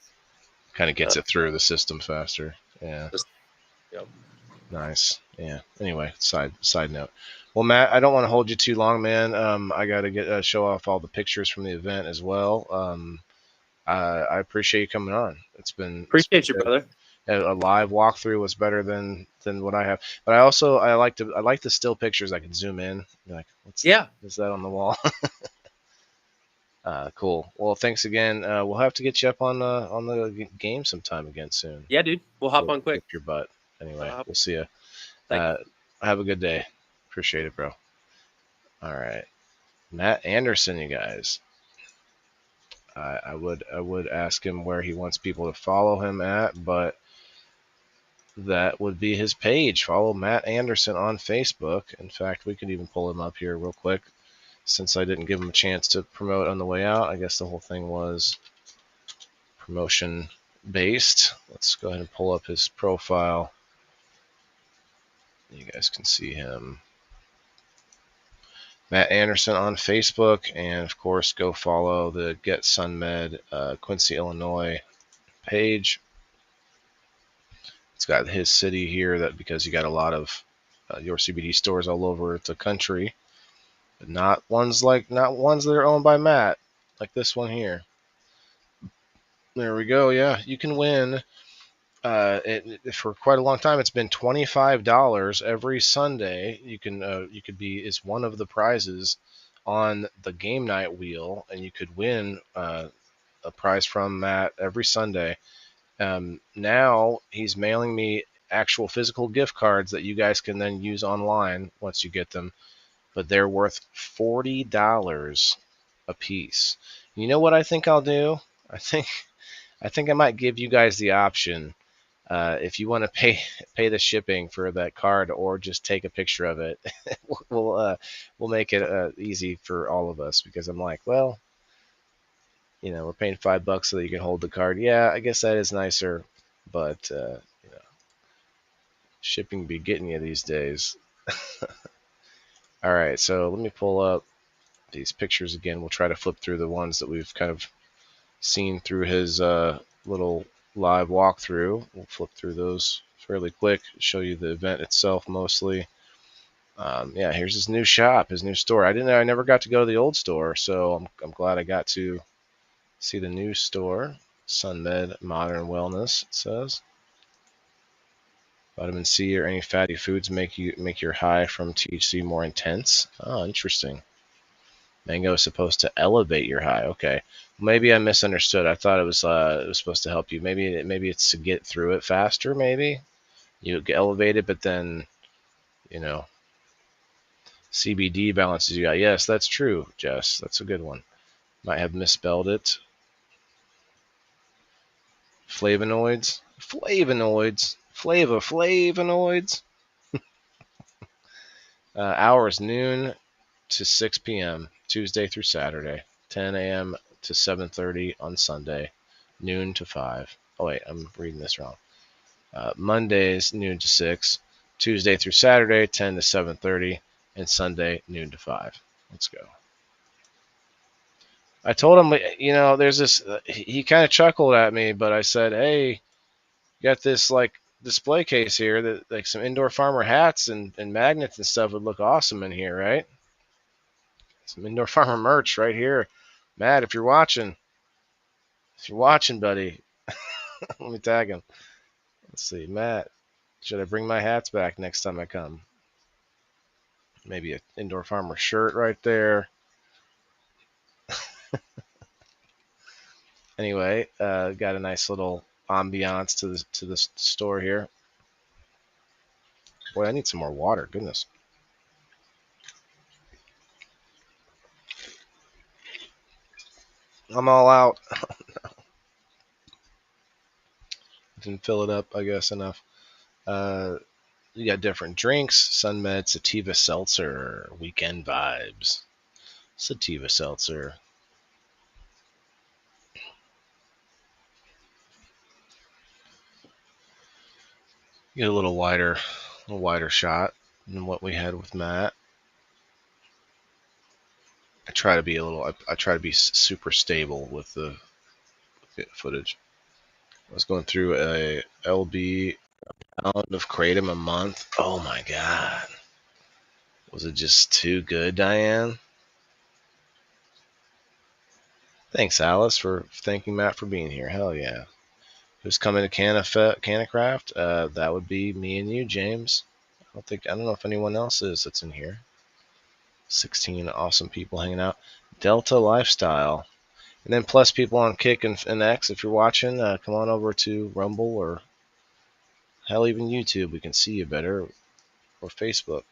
Kind of Uh, gets it through the system faster. Yeah. just, you know, Nice. Yeah. Anyway, side note. Well, Matt, I don't want to hold you too long, man. I got to get show off all the pictures from the event as well. I appreciate you coming on. It's been appreciate you, good. brother. A live walkthrough was better than what I have. But I like the still pictures. I can zoom in. Be like, what's Yeah, is that on the wall? Cool. Well, thanks again. We'll have to get you up on the game sometime again soon. Yeah, dude. We'll hop on quick. Whip your butt. Anyway, Hop. we'll see you. Thanks. Have a good day. Appreciate it, bro. All right, Matt Anderson, you guys. I would ask him where he wants people to follow him at, but that would be his page. Follow Matt Anderson on Facebook. In fact, we could even pull him up here real quick. Since I didn't give him a chance to promote on the way out, I guess the whole thing was promotion based. Let's go ahead and pull up his profile. You guys can see him. Matt Anderson on Facebook, and of course, go follow the Get Sunmed Quincy, Illinois page. It's got his city here, that because you got a lot of your CBD stores all over the country, but not ones that are owned by Matt, like this one here. There we go. Yeah, you can win. For quite a long time, it's been $25 every Sunday. You could be is one of the prizes on the game night wheel, and you could win a prize from Matt every Sunday. Now he's mailing me actual physical gift cards that you guys can then use online once you get them, but they're worth $40 a piece. You know what I think I'll do? I think I might give you guys the option. If you want to pay the shipping for that card, or just take a picture of it, we'll make it easy for all of us, because I'm like, well, we're paying $5 so that you can hold the card. Yeah, I guess that is nicer, but shipping be getting you these days. All right, so let me pull up these pictures again. We'll try to flip through the ones that we've kind of seen through his little live walkthrough. We'll flip through those fairly quick, show you the event itself mostly. Yeah, here's his new shop, his new store. I never got to go to the old store, so I'm glad I got to see the new store. Sunmed Modern Wellness, it says. Vitamin C or any fatty foods make your high from THC more intense. Oh, interesting. Mango is supposed to elevate your high. Okay, maybe I misunderstood. I thought it was supposed to help you. Maybe it's to get through it faster. Maybe you get elevated, but then CBD balances you out. Yes, that's true, Jess. That's a good one. Might have misspelled it. Flavonoids. Hours noon to 6 p.m. Tuesday through Saturday. 10 a.m. to 7:30 on Sunday. Noon to 5. Oh wait, I'm reading this wrong. Mondays noon to 6. Tuesday through Saturday 10 to 7:30, and Sunday noon to 5. Let's go. I told him, there's this. He kind of chuckled at me, but I said, "Hey, you got this display case here that like some indoor farmer hats and magnets and stuff would look awesome in here, right? Some indoor farmer merch right here, Matt. If you're watching, buddy, let me tag him. Let's see, Matt. Should I bring my hats back next time I come? Maybe an indoor farmer shirt right there." Anyway, got a nice little ambiance to the store here. Boy, I need some more water. Goodness. I'm all out. Didn't fill it up, I guess, enough. You got different drinks. Sunmed Sativa Seltzer. Weekend Vibes. Sativa Seltzer. Get a little wider shot than what we had with Matt. I try to be super stable with the footage. I was going through a LB pound of kratom a month. Oh my god. Was it just too good, Diane? Thanks, Alice, for thanking Matt for being here. Hell yeah. Who's coming to Canacraft? That would be me and you, James. I don't know if anyone else is that's in here. 16 awesome people hanging out. Delta Lifestyle. And then plus people on Kick and X, if you're watching, come on over to Rumble or hell, even YouTube. We can see you better, or Facebook.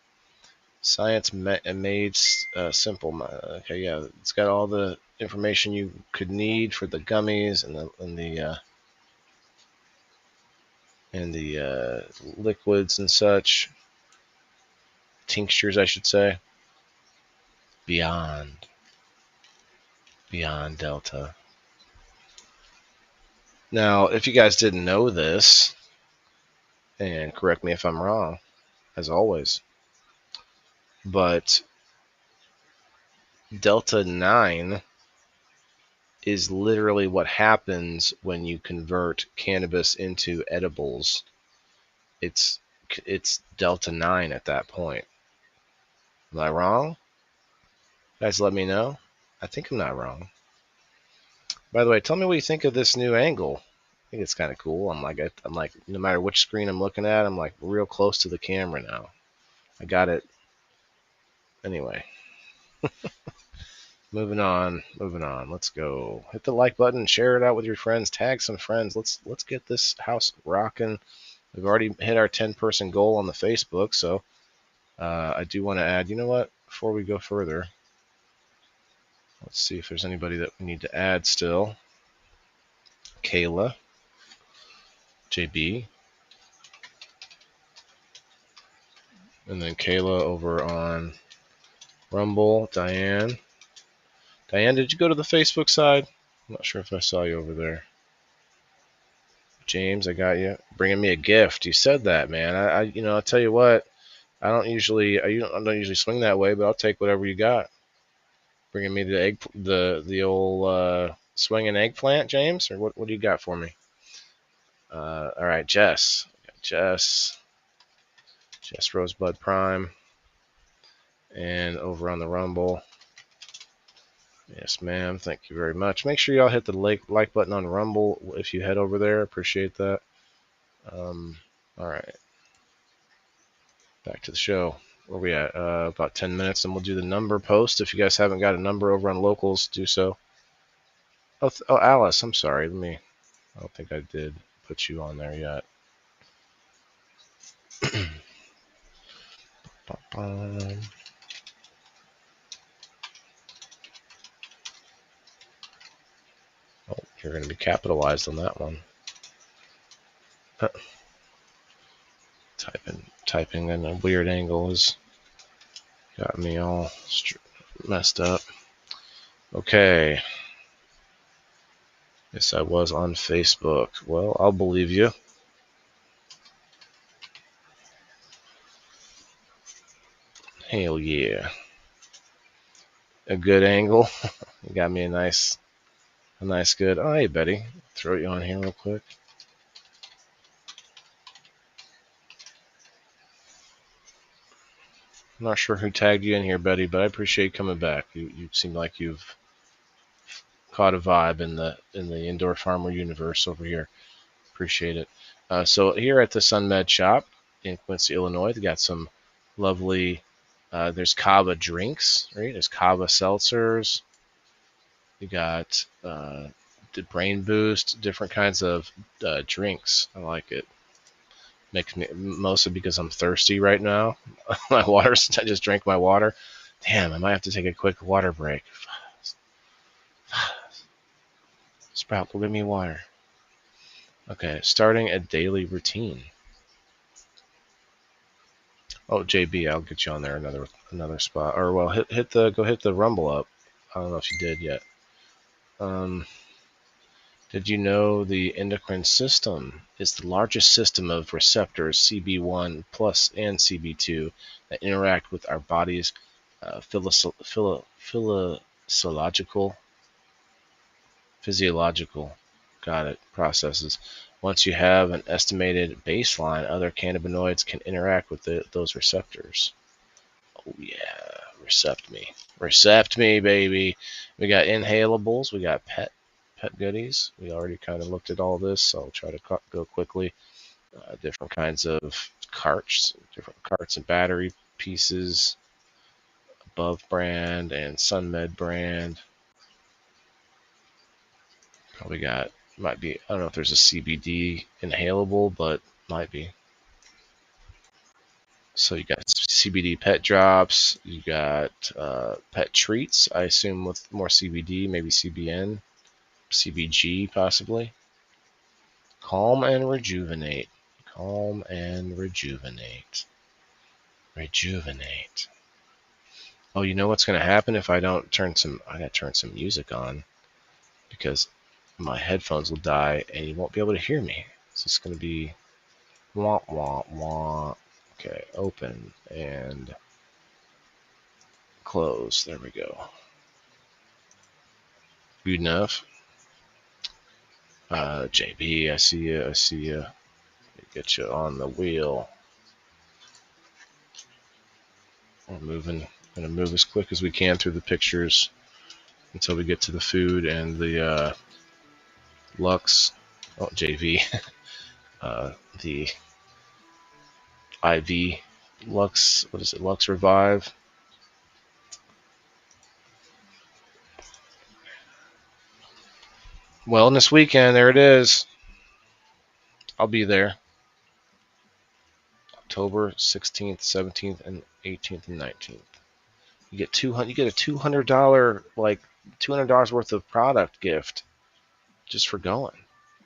Science made simple. Okay, yeah, it's got all the information you could need for the gummies and the liquids and such, tinctures, I should say. Beyond Delta. Now, if you guys didn't know this, and correct me if I'm wrong, as always, but Delta 9 is literally what happens when you convert cannabis into edibles. It's Delta 9 at that point. Am I wrong? Guys, let me know. I think I'm not wrong. By the way, tell me what you think of this new angle. I think it's kind of cool. I'm like, no matter which screen I'm looking at, I'm like real close to the camera now. I got it. Anyway, moving on. Let's go. Hit the like button, share it out with your friends, tag some friends. Let's get this house rocking. We've already hit our 10-person goal on the Facebook, so I do want to add. You know what? Before we go further, let's see if there's anybody that we need to add still. Kayla, JB, and then Kayla over on Rumble. Diane, did you go to the Facebook side? I'm not sure if I saw you over there. James, I got you. Bringing me a gift. You said that, man. I'll tell you what. I don't usually swing that way, but I'll take whatever you got. Bringing me the old swinging eggplant, James, or what do you got for me? All right, Jess, Rosebud Prime, and over on the Rumble. Yes, ma'am. Thank you very much. Make sure y'all hit the like button on Rumble if you head over there. Appreciate that. All right. Back to the show. Where we at? About 10 minutes, and we'll do the number post. If you guys haven't got a number over on locals, do so. Oh, Alice, I'm sorry. I don't think I did put you on there yet. Oh, you're going to be capitalized on that one. Typing in a weird angle has got me all messed up. Okay. Yes, I was on Facebook. Well, I'll believe you. Hell yeah. A good angle. You got me a nice good. Oh, hey, Betty. Throw you on here real quick. I'm not sure who tagged you in here, Betty, but I appreciate you coming back. You seem like you've caught a vibe in the indoor farmer universe over here. Appreciate it. So here at the Sunmed shop in Quincy, Illinois, they got some lovely. There's kava drinks, right? There's kava seltzers. You got the brain boost, different kinds of drinks. I like it. Makes me mostly because I'm thirsty right now. My water. I just drank my water. Damn, I might have to take a quick water break. Sprout, go get me water. Okay, starting a daily routine. Oh, JB, I'll get you on there another spot. Or well, hit the Rumble up. I don't know if you did yet. Did you know the endocrine system is the largest system of receptors CB1 plus and CB2 that interact with our body's physiological, got it, processes. Once you have an estimated baseline, other cannabinoids can interact with those receptors. Oh yeah, recept me, baby. We got inhalables, we got pet goodies. We already kind of looked at all this, so I'll try to go quickly. Different kinds of different carts and battery pieces, Above brand and Sunmed brand. Probably got, might be, I don't know if there's a CBD inhalable, but might be. So you got CBD pet drops, you got pet treats, I assume with more CBD, maybe CBN, CBG possibly. Calm and rejuvenate. Calm and rejuvenate. Rejuvenate. Oh, you know what's going to happen if I don't turn some, I got to turn some music on because my headphones will die and you won't be able to hear me. So it's going to be wah, wah, wah. Okay, open and close. There we go. Good enough. JB, I see you. I see you. Get you on the wheel. We're moving. Gonna move as quick as we can through the pictures until we get to the food and the Lux. Oh, JV. The IV Lux. What is it? Lux Revive. Wellness weekend. There it is. I'll be there. October 16th, 17th, and 18th and 19th. You get $200. You get a $200 $200 worth of product gift just for going.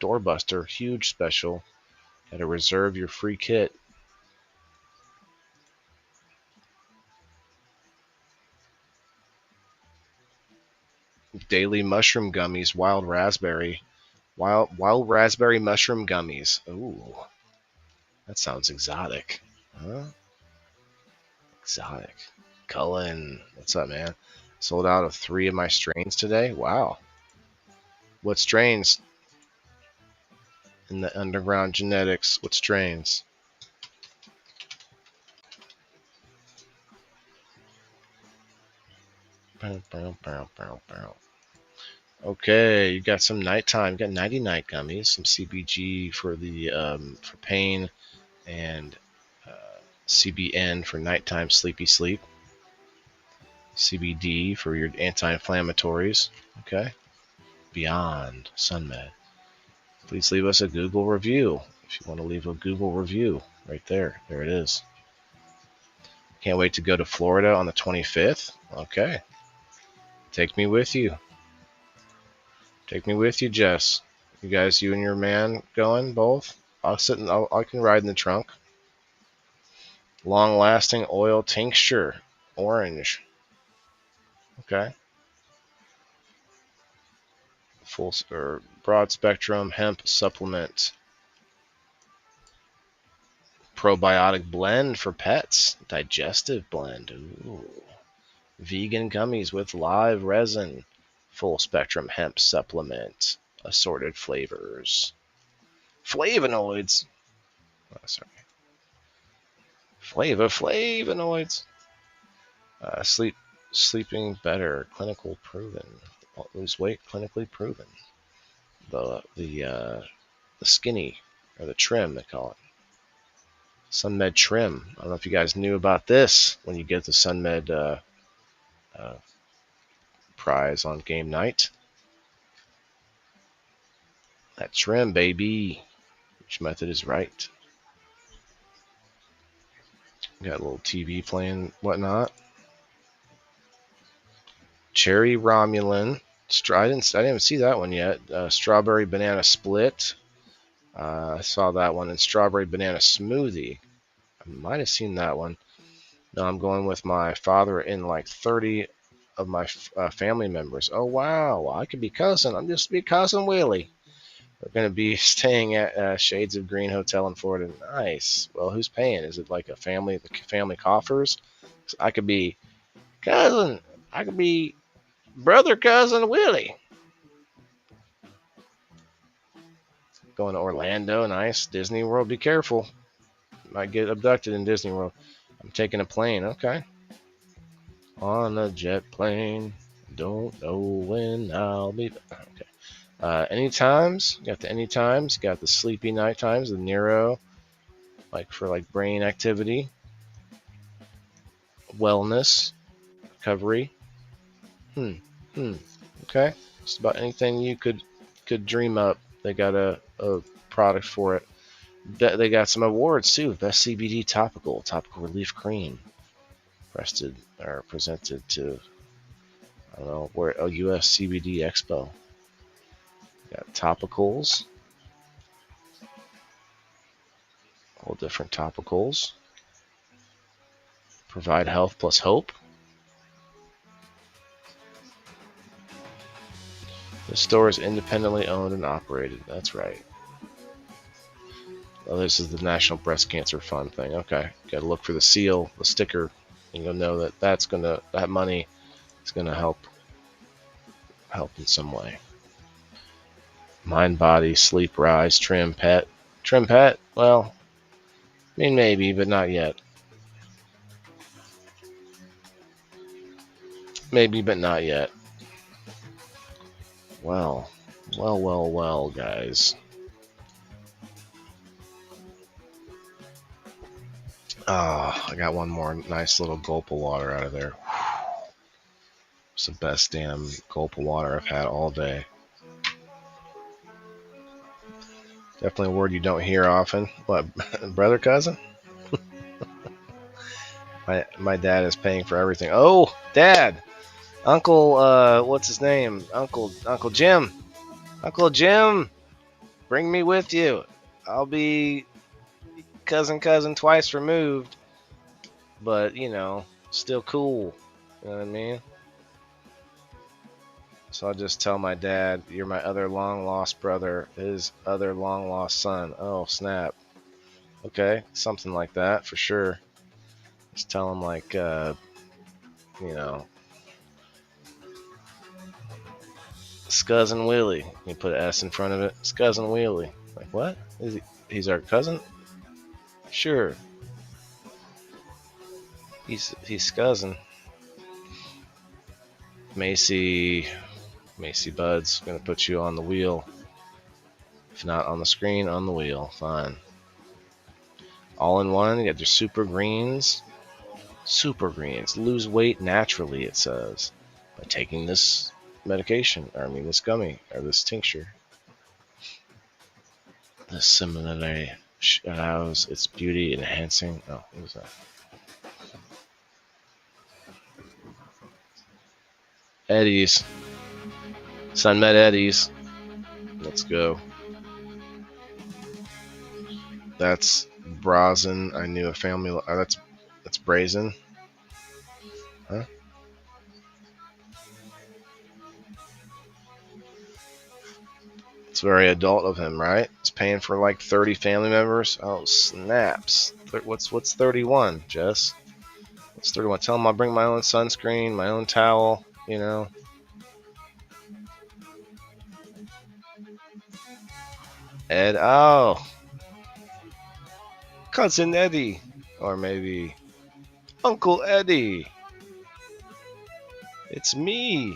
Doorbuster, huge special. Got to reserve your free kit. Daily mushroom gummies, wild raspberry mushroom gummies. Ooh, that sounds exotic. Huh? Exotic. Cullen, what's up, man? Sold out of 3 of my strains today. Wow. What strains? In the underground genetics, what strains? Okay, you got some nighttime. You got 90 night gummies, some CBG for the for pain, and CBN for nighttime sleepy sleep. CBD for your anti-inflammatories. Okay. Beyond Sunmed. Please leave us a Google review if you want to leave a Google review. Right there. There it is. Can't wait to go to Florida on the 25th. Okay. Take me with you. Take me with you, Jess. You guys, you and your man going both? I can ride in the trunk. Long-lasting oil tincture, orange. Okay. Full or broad spectrum hemp supplement. Probiotic blend for pets. Digestive blend. Ooh. Vegan gummies with live resin. Full spectrum hemp supplement. Assorted flavors. Flavonoids. Oh, sorry. Flavonoids. Sleeping better. Clinical proven. Lose weight. Clinically proven. The skinny or the trim they call it. Sunmed trim. I don't know if you guys knew about this when you get the Sunmed prize on game night. That trim, baby. Which method is right? Got a little TV playing, whatnot. Cherry Romulan. I didn't even see that one yet. Strawberry banana split. I saw that one. And strawberry banana smoothie. I might have seen that one. No, I'm going with my father and like 30 of my family members. Oh, wow. Well, I could be cousin. I'm just be cousin Willie. We're going to be staying at Shades of Green Hotel in Florida. Nice. Well, who's paying? Is it like a family, the family coffers? I could be cousin. I could be brother cousin Willie. Going to Orlando. Nice. Disney World. Be careful. Might get abducted in Disney World. I'm taking a plane. Okay. On a jet plane. Don't know when I'll be back. Okay. Anytimes, got the anytimes, got the sleepy night times, the Nero, like for like brain activity, wellness, recovery. Okay, just about anything you could could dream up. They got a product for it. They got some awards too. Best CBD topical relief cream, presented to, I don't know, where a US CBD Expo. Got topicals, all different topicals. Provide health plus hope. The store is independently owned and operated. That's right. Oh, this is the National Breast Cancer Fund thing. Okay, got to look for the seal, the sticker, and you'll know that that money is gonna help in some way. Mind, body, sleep, rise, trim, pet. Trim, pet. Well, I mean maybe, but not yet. Maybe, but not yet. Well, guys. Oh, I got one more nice little gulp of water out of there. It's the best damn gulp of water I've had all day. Definitely a word you don't hear often. What, brother, cousin? My dad is paying for everything. Oh, Dad! Uncle, what's his name? Uncle Jim. Uncle Jim, bring me with you. I'll be cousin twice removed, but still cool. You know what I mean? So I'll just tell my dad, you're my other long lost brother, his other long lost son. Oh, snap. Okay, something like that for sure. Just tell him like, Scuzz and Willie. You put an S in front of it. Scuzz and Willie. Like, what? He's our cousin? Sure. He's scuzzing. Macy Buds, gonna put you on the wheel. If not on the screen, on the wheel. Fine. All in one. You got your super greens. Super greens. Lose weight naturally, it says, by taking this medication. This gummy or this tincture. This similarly allows its beauty enhancing. Oh, what was that? Eddie's. Sunmed Eddie's. Let's go. That's Brazen. I knew a family. That's Brazen. Huh? It's very adult of him, right? He's paying for like 30 family members. Oh, snaps. What's 31, Jess? What's 31? Tell him I'll bring my own sunscreen, my own towel, Ed, oh. Cousin Eddie. Or maybe Uncle Eddie. It's me,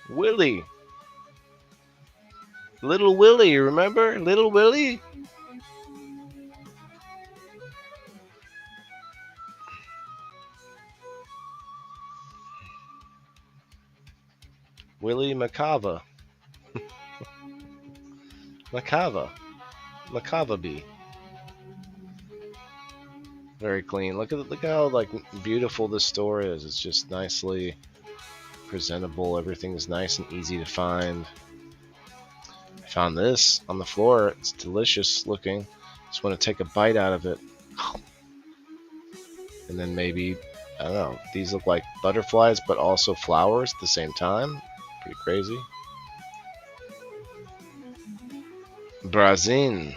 Willie. Little Willie, remember? Little Willie? Willie Macava. Macava bee. Very clean. Look how like beautiful this store is. It's just nicely presentable. Everything's nice and easy to find. I found this on the floor. It's delicious looking. Just want to take a bite out of it. And then maybe, I don't know, these look like butterflies but also flowers at the same time. Pretty crazy. Brazin.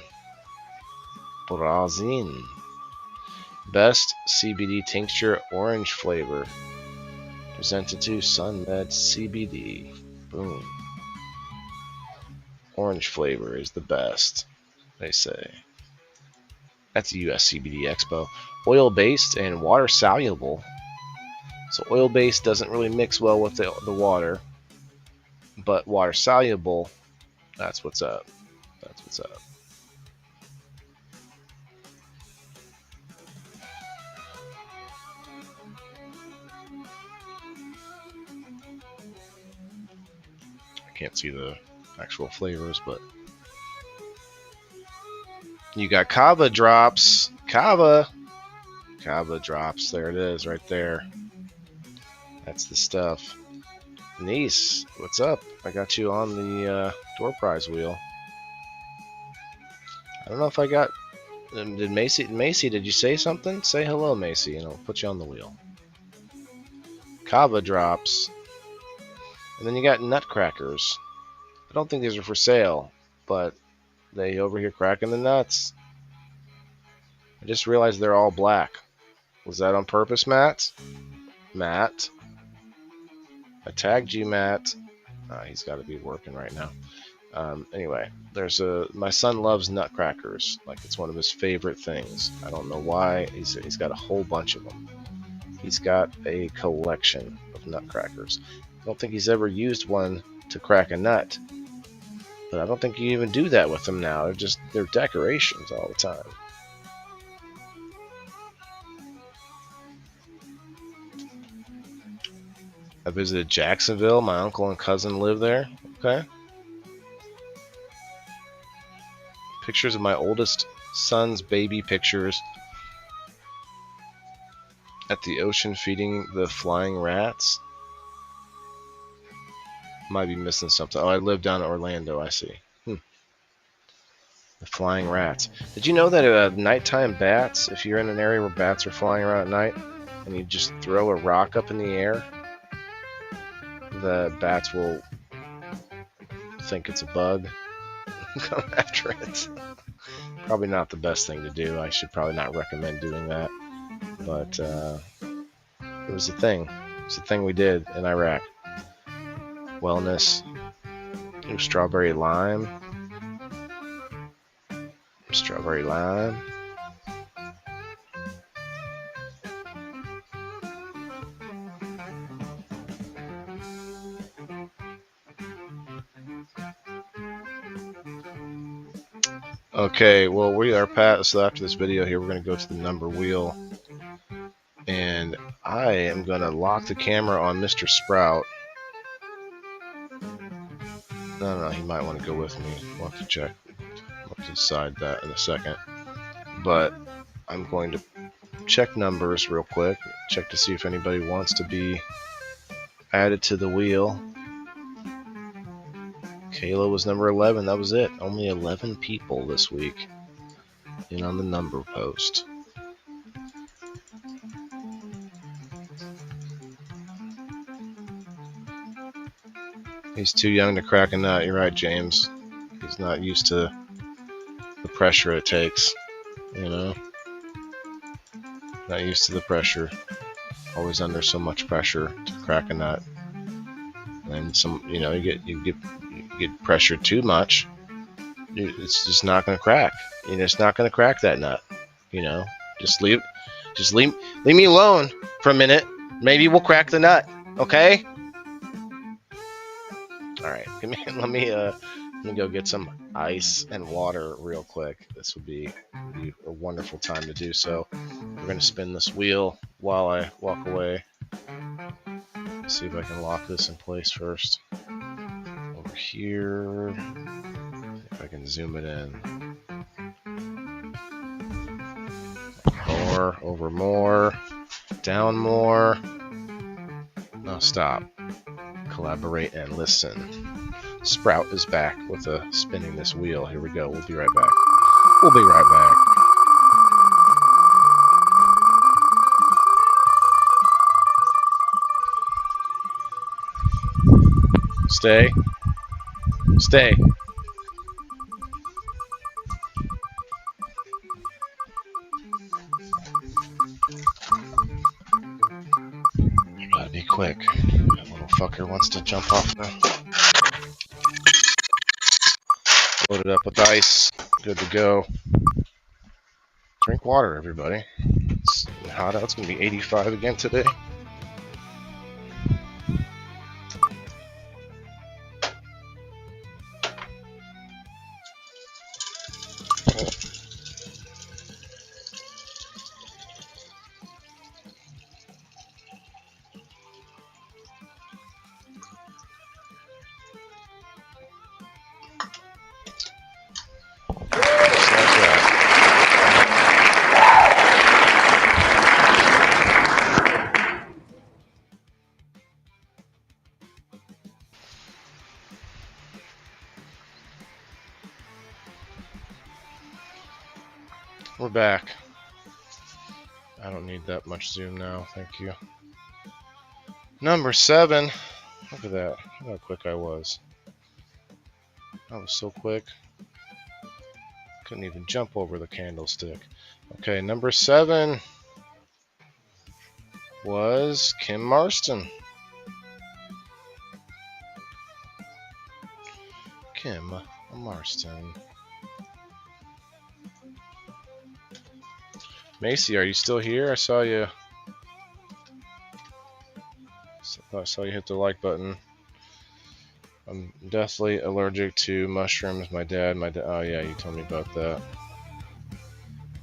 Best CBD tincture, orange flavor. Presented to Sunmed CBD. Boom. Orange flavor is the best, they say. That's the US CBD Expo. Oil-based and water-soluble. So oil-based doesn't really mix well with the water. But water-soluble, that's what's up. That's what's up. I can't see the actual flavors, but you got kava drops. Kava drops. There it is, right there. That's the stuff. Niece, what's up? I got you on the door prize wheel. I don't know if I got. Did Macy? Did you say something? Say hello, Macy, and I'll put you on the wheel. Kava drops, and then you got nutcrackers. I don't think these are for sale, but they over here cracking the nuts. I just realized they're all black. Was that on purpose, Matt? Matt? I tagged you, Matt. He's got to be working right now. Anyway, there's my son loves nutcrackers. Like, it's one of his favorite things. I don't know why. He's got a whole bunch of them. He's got a collection of nutcrackers. I don't think he's ever used one to crack a nut. But I don't think you even do that with them now. They're decorations all the time. I visited Jacksonville. My uncle and cousin live there. Okay. Pictures of my oldest son's baby pictures at the ocean feeding the flying rats. Might be missing something. Oh, I live down in Orlando, I see. The flying rats. Did you know that nighttime bats, if you're in an area where bats are flying around at night, and you just throw a rock up in the air, the bats will think it's a bug and come after it. Probably not the best thing to do. I should probably not recommend doing that. But it was a thing. It was a thing we did in Iraq. Wellness. Ooh, strawberry lime. Strawberry lime. Okay, well, we are past, so after this video here, we're going to go to the number wheel. And I am going to lock the camera on Mr. Sprout. No, he might want to go with me. We'll have to check. I'll have to decide that in a second. But I'm going to check numbers real quick. Check to see if anybody wants to be added to the wheel. Kayla was number 11. That was it. Only 11 people this week in on the number post. He's too young to crack a nut. You're right, James. He's not used to the pressure it takes, you know? Not used to the pressure. Always under so much pressure to crack a nut. And you get pressured too much, it's just not going to crack. It's not going to crack that nut. Just leave me alone for a minute. Maybe we'll crack the nut. Okay. All right. Let me go get some ice and water real quick. This would be a wonderful time to do so. We're going to spin this wheel while I walk away. See if I can lock this in place first. Over here. If I can zoom it in. More, over more, down more. No, stop. Collaborate and listen. Sprout is back with spinning this wheel. Here we go. We'll be right back. We'll be right back. Stay. Stay. You gotta be quick. That little fucker wants to jump off now. Loaded up with ice. Good to go. Drink water, everybody. It's hot out. It's gonna be 85 again today. we're back. I don't need that much zoom now, thank you. Number 7. Look at that. Look how quick I was. That was so quick. Couldn't even jump over the candlestick. Okay, number 7 was Kim Marston. Kim Marston. Macy, are you still here? I saw you. I saw you hit the like button. I'm deathly allergic to mushrooms. My dad. Oh yeah, you told me about that.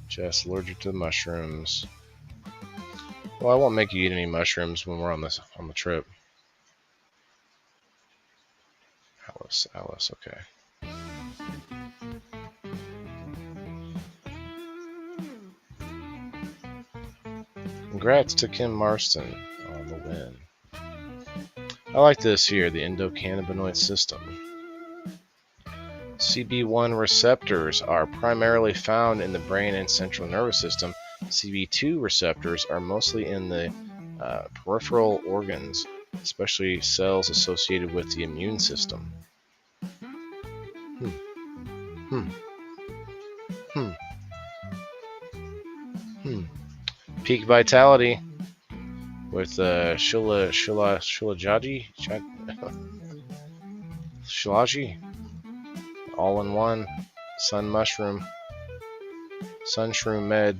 Just allergic to mushrooms. Well, I won't make you eat any mushrooms when we're on the trip. Alice, okay. Congrats to Kim Marston on the win. I like this here, the endocannabinoid system. CB1 receptors are primarily found in the brain and central nervous system. CB2 receptors are mostly in the peripheral organs, especially cells associated with the immune system. Peak vitality with Shilaji, all-in-one, Sun Mushroom, Sunshroom Med.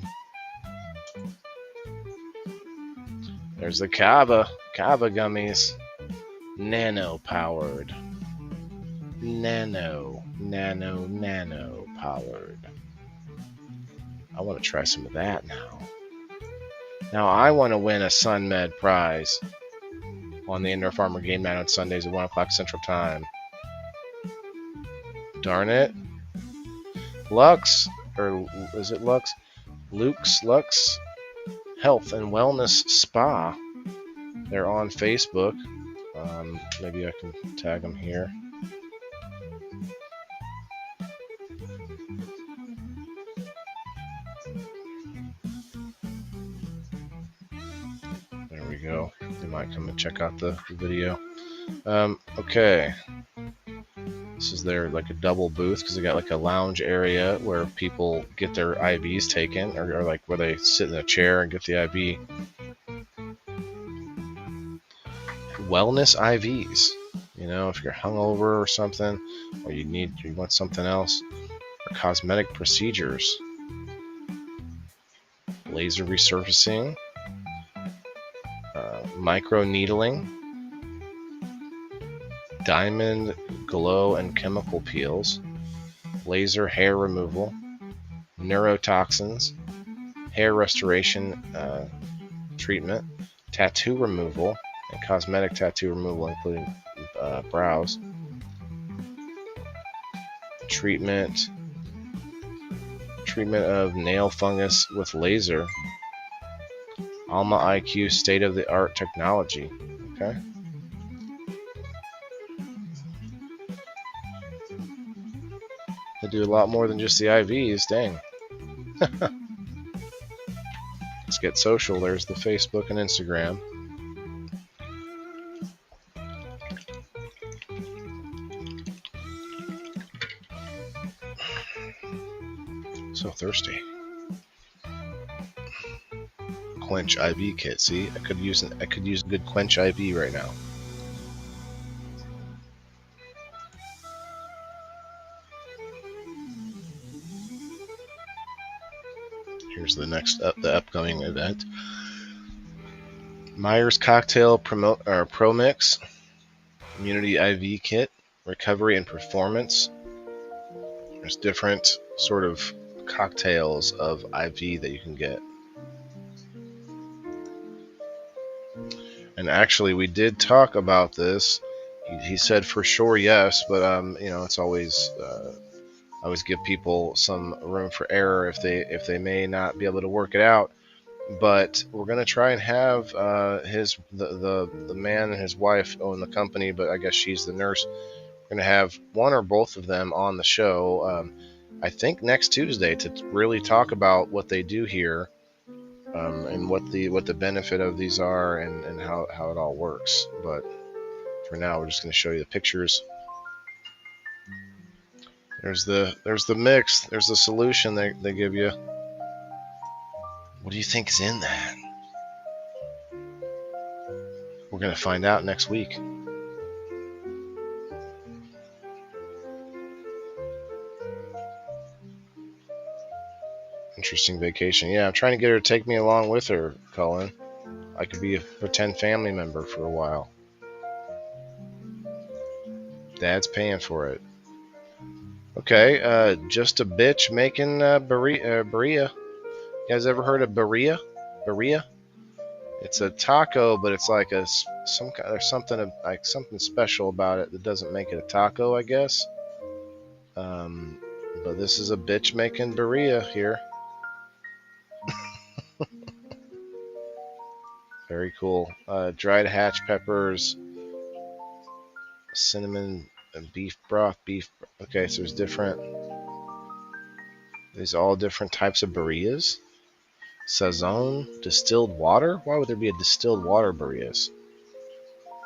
There's the Kava gummies, nano-powered. Nano powered. I want to try some of that now. Now I want to win a Sunmed prize on the Indoor Farmer Game Night on Sundays at 1 o'clock Central Time. Darn it. Lux, or is it Lux? Lux Health and Wellness Spa. They're on Facebook. Maybe I can tag them here. There we go. They might come and check out the video. Okay. This is their like a double booth because they got like a lounge area where people get their IVs taken, or like where they sit in a chair and get the IV. Wellness IVs. You know, if you're hungover or something, or you want something else, or cosmetic procedures, laser resurfacing, micro needling, diamond glow and chemical peels, laser hair removal, neurotoxins, hair restoration treatment, tattoo removal, and cosmetic tattoo removal, including brows, treatment of nail fungus with laser, Alma IQ state-of-the-art technology. Okay. They do a lot more than just the IVs, dang. Let's get social. There's the Facebook and Instagram. So thirsty. Quench IV kit. See, I could use a good Quench IV right now. Here's the upcoming event. Myers Cocktail Pro Mix, Immunity IV Kit, Recovery and Performance. There's different sort of cocktails of IV that you can get. And actually, we did talk about this. He said for sure yes, but you know, it's always I always give people some room for error if they may not be able to work it out. But we're gonna try and have the man and his wife own the company, but I guess she's the nurse. We're gonna have one or both of them on the show. I think next Tuesday to really talk about what they do here, and what the benefit of these are, and how it all works. But for now, we're just going to show you the pictures. There's the mix. There's the solution they give you. What do you think is in that? We're going to find out next week. Interesting vacation. Yeah, I'm trying to get her to take me along with her, Cullen. I could be a pretend family member for a while. Dad's paying for it. Okay, just a bitch making birria. You guys ever heard of birria? Birria? It's a taco, but it's like there's something like something special about it that doesn't make it a taco, I guess. But this is a bitch making birria here. Very cool. Dried hatch peppers, cinnamon, and beef broth. Okay, so there's all different types of birrias. Sazon, distilled water. Why would there be a distilled water birrias?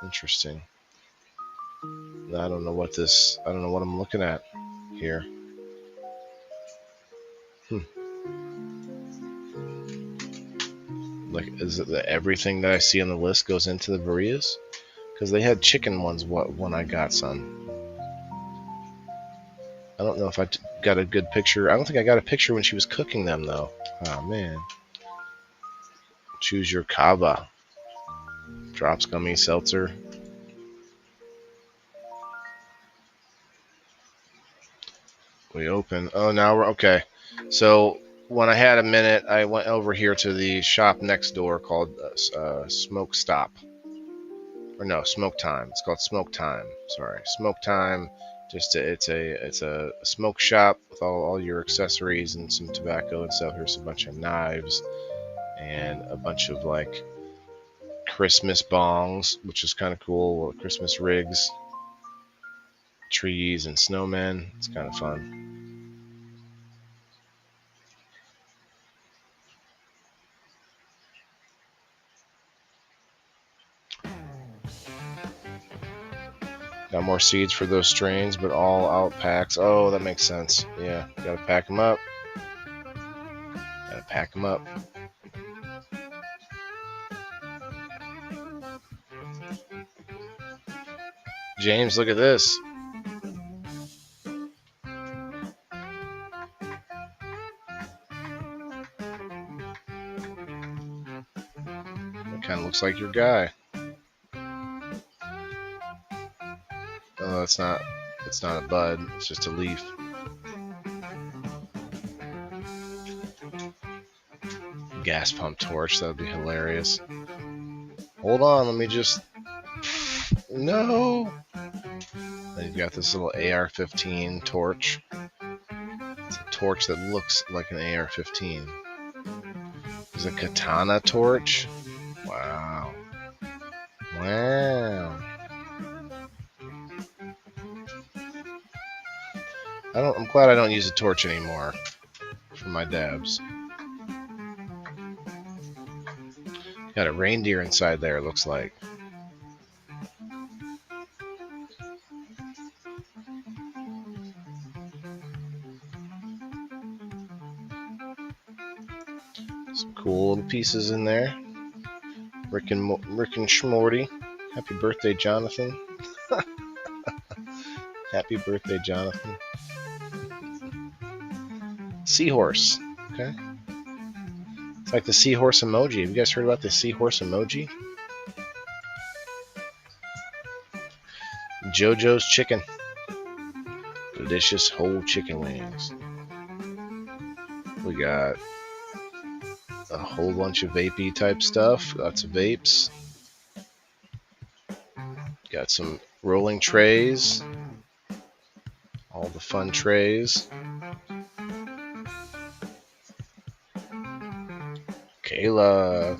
Interesting. I don't know what I'm looking at here. Like, is it that everything that I see on the list goes into the birrias? Because they had chicken ones when I got some. I don't know if I got a good picture. I don't think I got a picture when she was cooking them, though. Oh, man. Choose your kava. Drops gummy seltzer. We open. Oh, now we're okay. So when I had a minute, I went over here to the shop next door called Smoke Stop. Or no, Smoke Time. It's called Smoke Time. Sorry, Smoke Time. It's a smoke shop with all your accessories and some tobacco and stuff. There's a bunch of knives and a bunch of like Christmas bongs, which is kind of cool. Christmas rigs, trees, and snowmen. It's kind of fun. Got more seeds for those strains, but all out packs. Oh, that makes sense. Yeah, gotta pack them up. Gotta pack them up. James, look at this. That kind of looks like your guy. Oh, it's not a bud. It's just a leaf. Gas pump torch. That would be hilarious. Hold on. Let me just... No! Then you've got this little AR-15 torch. It's a torch that looks like an AR-15. There's a katana torch. Wow. Wow. I'm glad I don't use a torch anymore for my dabs. Got a reindeer inside there, it looks like. Some cool little pieces in there. Rick and Schmorty. Happy birthday, Jonathan. Happy birthday, Jonathan. Seahorse. Okay. It's like the seahorse emoji. Have you guys heard about the seahorse emoji? JoJo's chicken. Delicious whole chicken wings. We got a whole bunch of vapey type stuff. Lots of vapes. Got some rolling trays. All the fun trays. Kayla.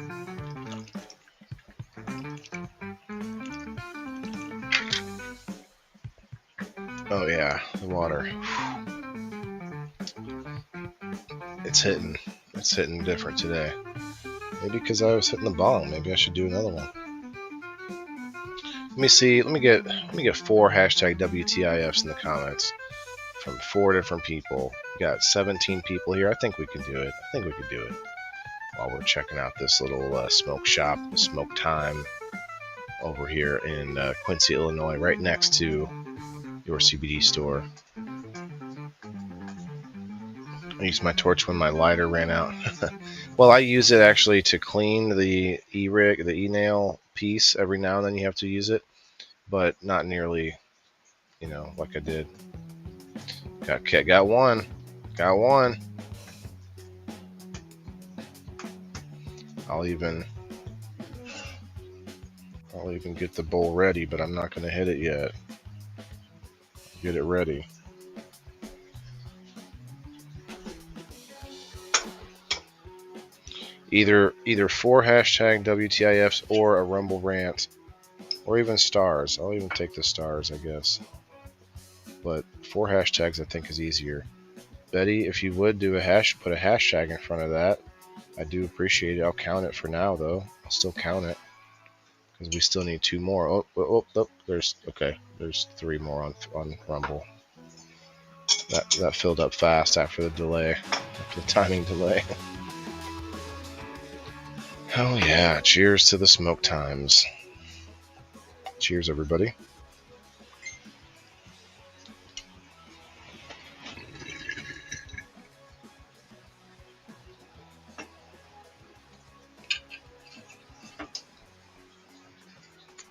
Oh yeah, the water. It's hitting. It's hitting different today. Maybe because I was hitting the bong. Maybe I should do another one. Let me see. Let me get 4 hashtag WTIFs in the comments from 4 different people. We got 17 people here. I think we can do it. I think we can do it. While we're checking out this little smoke shop, the Smoke Time, over here in Quincy, Illinois, right next to your CBD store. I used my torch when my lighter ran out. Well, I use it actually to clean the e-rig, the e-nail piece. Every now and then you have to use it, but not nearly, like I did. Got one. I'll even get the bowl ready, but I'm not going to hit it yet. Get it ready. Either 4 hashtag WTIFs or a Rumble rant, or even stars. I'll even take the stars, I guess. But 4 hashtags I think is easier. Betty, if you would put a hashtag in front of that, I do appreciate it. I'll count it for now, though. I'll still count it because we still need 2 more. Oh, there's 3 more on Rumble. That filled up fast after the delay, after the timing delay. Oh yeah, cheers to the smoke times. Cheers, everybody.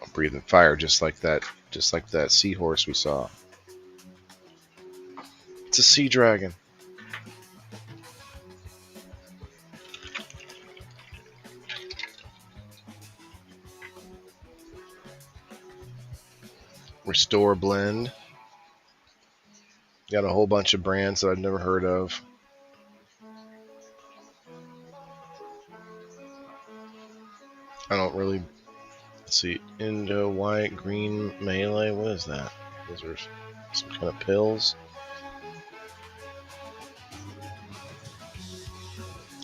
I'm breathing fire just like that seahorse we saw. It's a sea dragon. Restore blend. Got a whole bunch of brands that I've never heard of. I don't really. Let's see. Indo white, green, melee. What is that? Those are some kind of pills.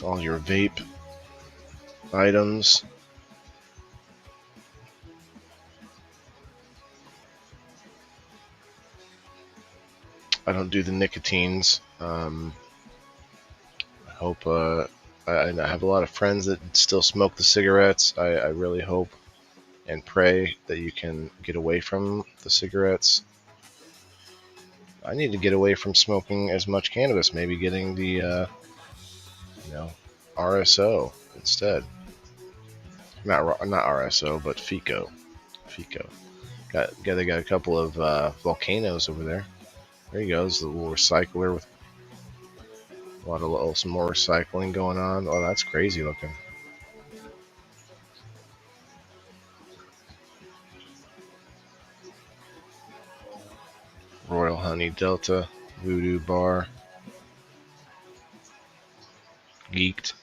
All your vape items. I don't do the nicotines. I hope. I have a lot of friends that still smoke the cigarettes. I really hope and pray that you can get away from the cigarettes. I need to get away from smoking as much cannabis. Maybe getting the RSO instead. Not RSO, but FICO. They got a couple of volcanoes over there. There you go. There's a little recycler with some more recycling going on. Oh, that's crazy looking. Royal Honey Delta, Voodoo Bar, Geeked.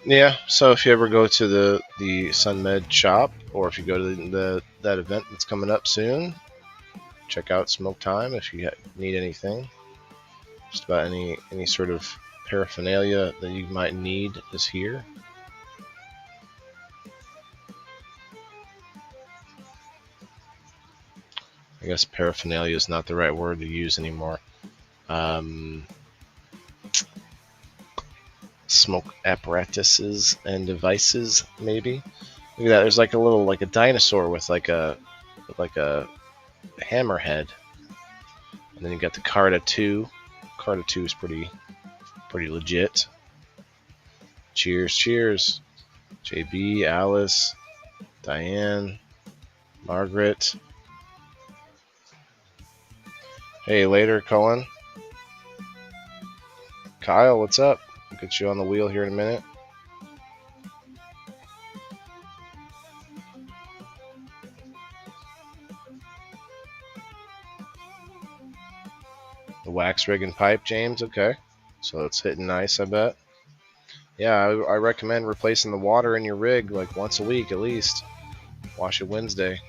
Yeah, so if you ever go to the Sunmed shop, or if you go to that event that's coming up soon, check out Smoke Time if you need anything. Just about any sort of paraphernalia that you might need is here. I guess paraphernalia is not the right word to use anymore. Smoke apparatuses and devices, maybe. Look at that. There's like a dinosaur with like a hammerhead, and then you got the Carta 2. Carta 2 is pretty legit. Cheers. JB, Alice, Diane, Margaret. Hey, later, Cullen. Kyle, what's up? I'll get you on the wheel here in a minute. wax rig and pipe, James. Okay, so it's hitting nice, I bet. Yeah, I recommend replacing the water in your rig like once a week at least. Wash it Wednesday.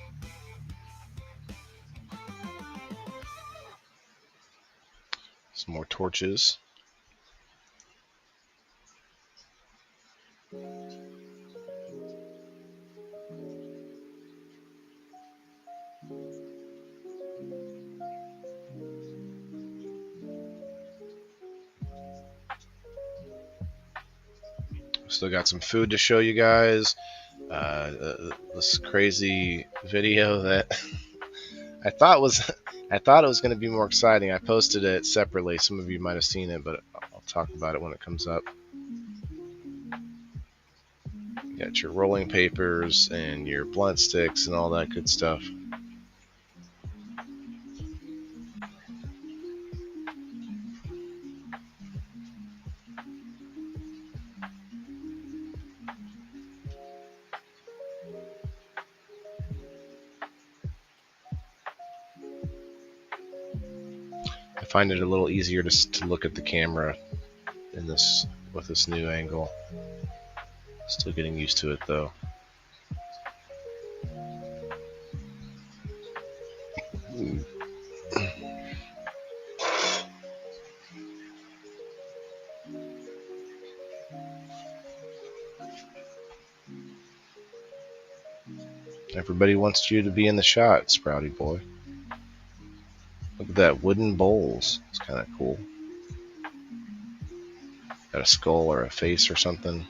Some more torches. Still got some food to show you guys. This crazy video that I thought it was going to be more exciting. I posted it separately. Some of you might have seen it, but I'll talk about it when it comes up. You got your rolling papers and your blunt sticks and all that good stuff. I find it a little easier to look at the camera in this with this new angle. Still getting used to it though. Everybody wants you to be in the shot, Sprouty boy. Look at that, wooden bowls. It's kind of cool. Got a skull or a face or something.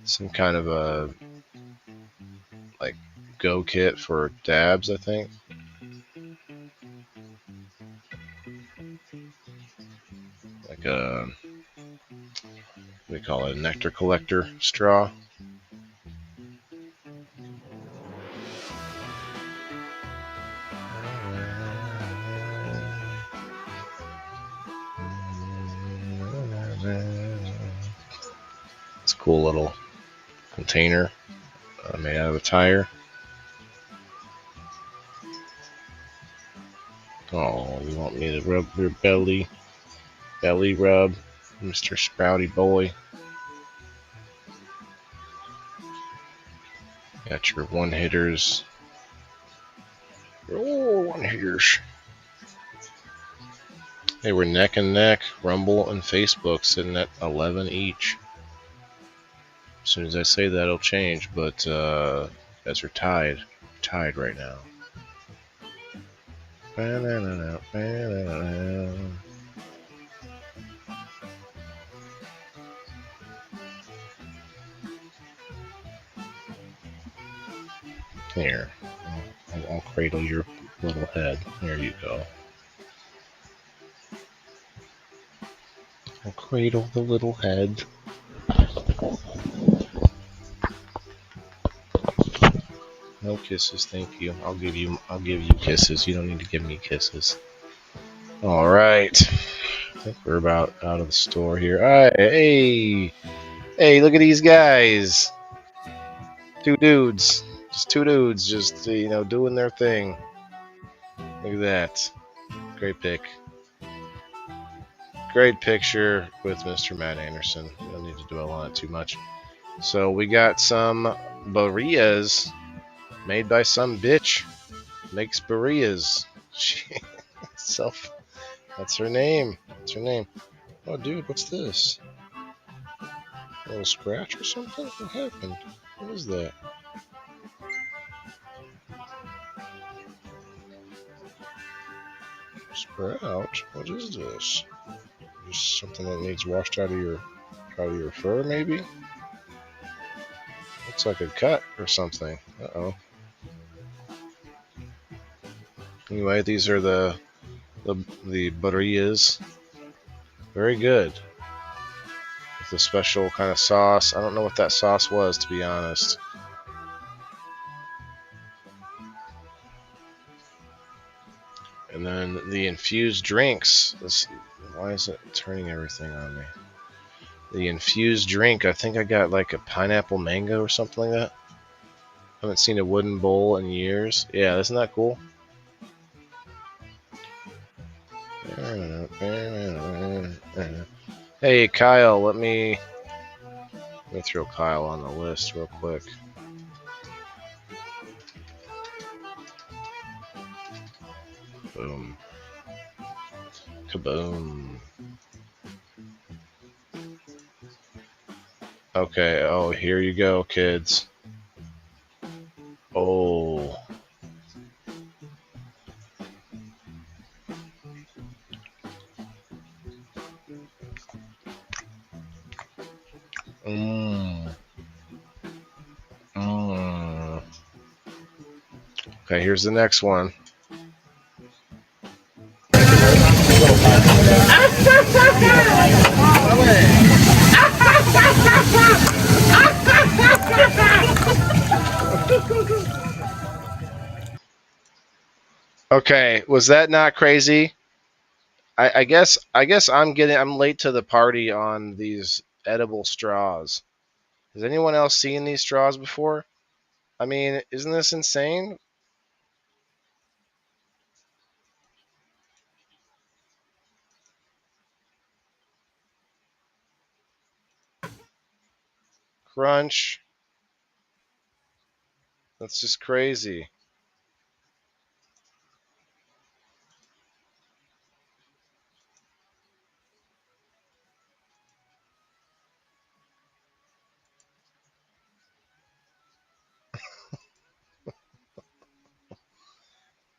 Some kind of a like go kit for dabs, I think. Like a, what do they call it, a nectar collector straw. It's a cool little container made out of a tire. Oh, you want me to rub your belly rub, Mr. Sprouty boy? Got your one-hitters. Oh, one-hitters. They were neck and neck, Rumble and Facebook sitting at 11 each. As soon as I say that, it'll change, but you guys are tied right now. Here, I'll cradle your little head. There you go. I'll cradle the little head. No kisses, thank you. I'll give you kisses. You don't need to give me kisses. All right. I think we're about out of the store here. Hey, look at these guys. Two dudes, just doing their thing. Look at that. Great pick. Great picture with Mr. Matt Anderson. We don't need to dwell on it too much. So we got some burritas made by some bitch. Makes burritas. That's her name. Oh, dude, what's this? A little scratch or something? What happened? What is that? Sprout? What is this? Just something that needs washed out of your fur, maybe? Looks like a cut or something. Uh-oh. Anyway, these are the burritas. Very good. With a special kind of sauce. I don't know what that sauce was, to be honest. And then the infused drinks. Why is it turning everything on me? The infused drink, I think I got like a pineapple mango or something like that. I haven't seen a wooden bowl in years. Yeah, isn't that cool? Hey, Kyle, let me throw Kyle on the list real quick. Boom. Kaboom. Okay, oh, here you go, kids. Oh. Mmm. Mmm. Okay, here's the next one. Okay, was that not crazy? I guess I'm late to the party on these edible straws. Has anyone else seen these straws before? I mean, isn't this insane? Crunch. That's just crazy.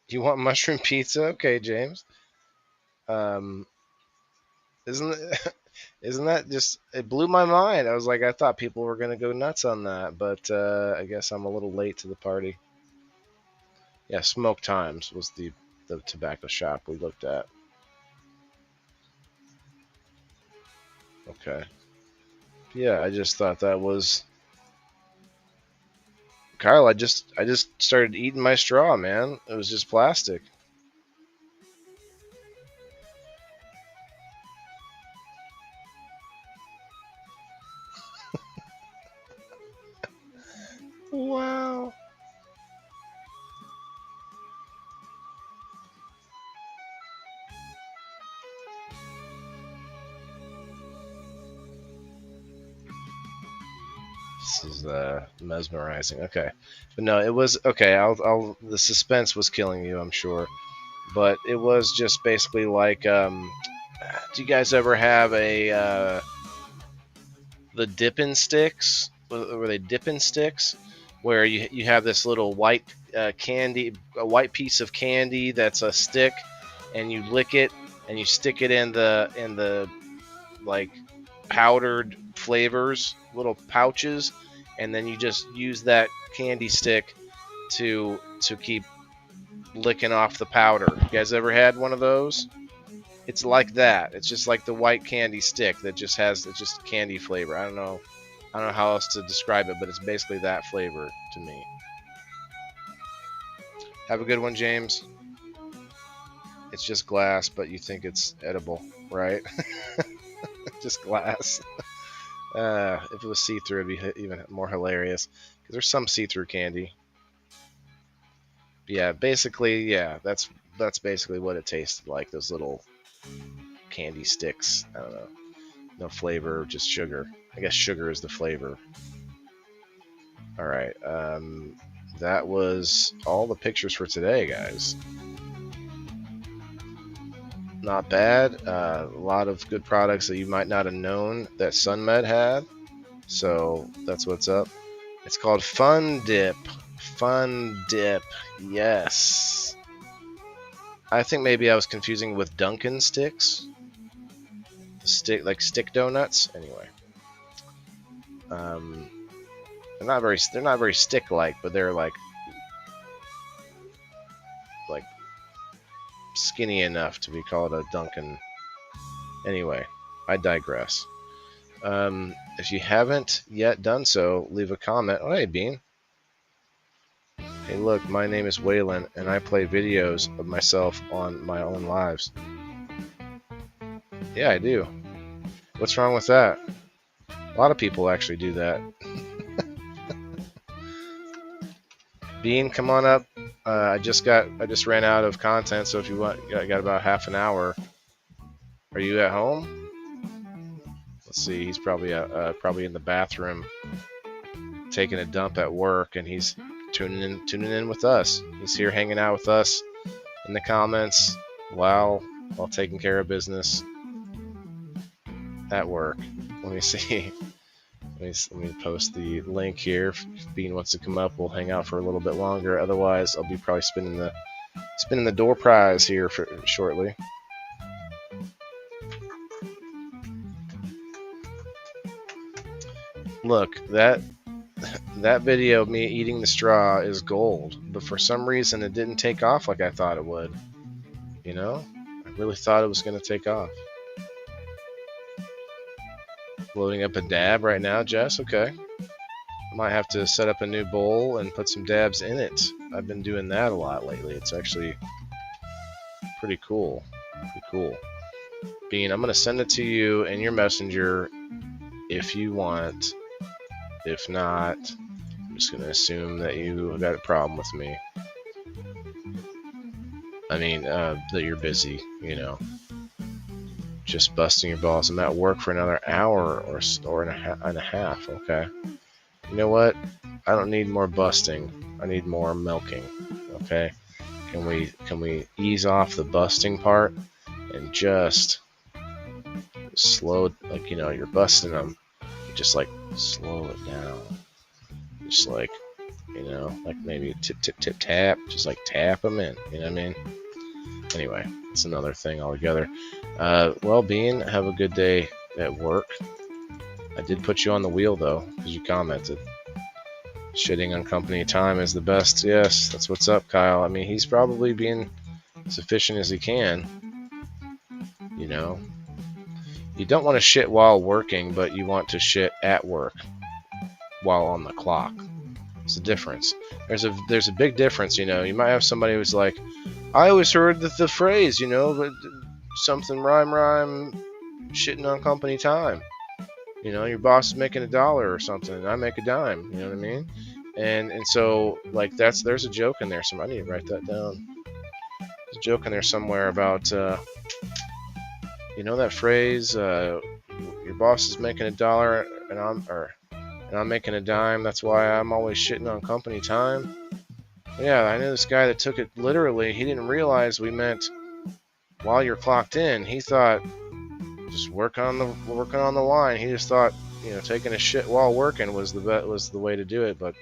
You want mushroom pizza? Okay, James. Um, isn't it, isn't that just? It blew my mind. I was like, I thought people were gonna go nuts on that, but I guess I'm a little late to the party. Yeah, Smoke Times was the tobacco shop we looked at. Okay. Yeah, I just thought that was Kyle. I just started eating my straw, man. It was just plastic. Wow. This is mesmerizing. Okay, but no, it was okay. The suspense was killing you, I'm sure, but it was just basically like, do you guys ever have the dipping sticks? Were they dipping sticks? Where you have this little white candy, a white piece of candy that's a stick, and you lick it and you stick it in the like powdered flavors, little pouches, and then you just use that candy stick to keep licking off the powder. You guys ever had one of those? It's like that. It's just like the white candy stick that just has it's just candy flavor. I don't know how else to describe it, but it's basically that flavor to me. Have a good one, James. It's just glass, but you think it's edible, right? Just glass. If it was see-through, it'd be even more hilarious. Because there's some see-through candy. Yeah, basically, yeah, that's basically what it tasted like. Those little candy sticks. I don't know. No flavor, just sugar. I guess sugar is the flavor. All right. That was all the pictures for today, guys. Not bad. A lot of good products that you might not have known that Sunmed had. So that's what's up. It's called Fun Dip. Fun Dip. Yes. I think maybe I was confusing with Dunkin' Sticks. Like stick donuts. Anyway. They're not very stick-like, but they're like skinny enough to be called a Dunkin'. Anyway, I digress. If you haven't yet done so, leave a comment. Oh, hey, Bean. Hey, look, my name is Waylon, and I play videos of myself on my own lives. Yeah, I do. What's wrong with that? A lot of people actually do that. Bean, come on up. I just ran out of content, so if you want, I got about half an hour. Are you at home? Let's see. He's probably in the bathroom, taking a dump at work, and he's tuning in with us. He's here hanging out with us in the comments while taking care of business at work. Let me see. Let me post the link here. If Bean wants to come up, we'll hang out for a little bit longer. Otherwise, I'll be probably spinning the door prize here shortly. Look, that video of me eating the straw is gold, but for some reason it didn't take off like I thought it would. You know? I really thought it was going to take off. Loading up a dab right now, Jess? Okay. I might have to set up a new bowl and put some dabs in it. I've been doing that a lot lately. It's actually pretty cool. Pretty cool. Bean, I'm going to send it to you in your messenger if you want. If not, I'm just going to assume that you got a problem with me. I mean, that you're busy, you know. Just busting your balls. I'm at work for another hour or and a half. Okay. You know what? I don't need more busting. I need more milking. Okay. Can we ease off the busting part and just slow, like, you know, you're busting them, just like slow it down. Just like, you know, like maybe tip tip tip tap, just like tap them in. You know what I mean? Anyway, it's another thing altogether. Well, Bean, have a good day at work. I did put you on the wheel, though, because you commented. Shitting on company time is the best. Yes, that's what's up, Kyle. I mean, he's probably being as efficient as he can. You know? You don't want to shit while working, but you want to shit at work while on the clock. It's the difference. There's a big difference, you know. You might have somebody who's like, I always heard the phrase, you know, but something rhyme, shitting on company time. You know, your boss is making $1 or something, and I make a dime. You know what I mean? And so, like, there's a joke in there. I need to write that down. There's a joke in there somewhere about, you know, that phrase, your boss is making $1 and I'm making a dime. That's why I'm always shitting on company time. Yeah, I knew this guy that took it literally. He didn't realize we meant while you're clocked in. He thought just working on the line. He just thought, you know, taking a shit while working was the way to do it. But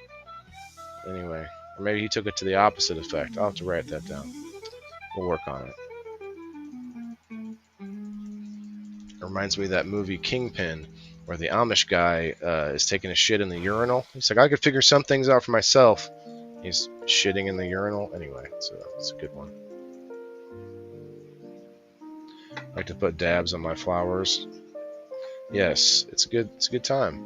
anyway, or maybe he took it to the opposite effect. I'll have to write that down. We'll work on it. It reminds me of that movie Kingpin, where the Amish guy is taking a shit in the urinal. He's like, I could figure some things out for myself. He's shitting in the urinal. Anyway, so it's a good one. I like to put dabs on my flowers. Yes, it's a good time.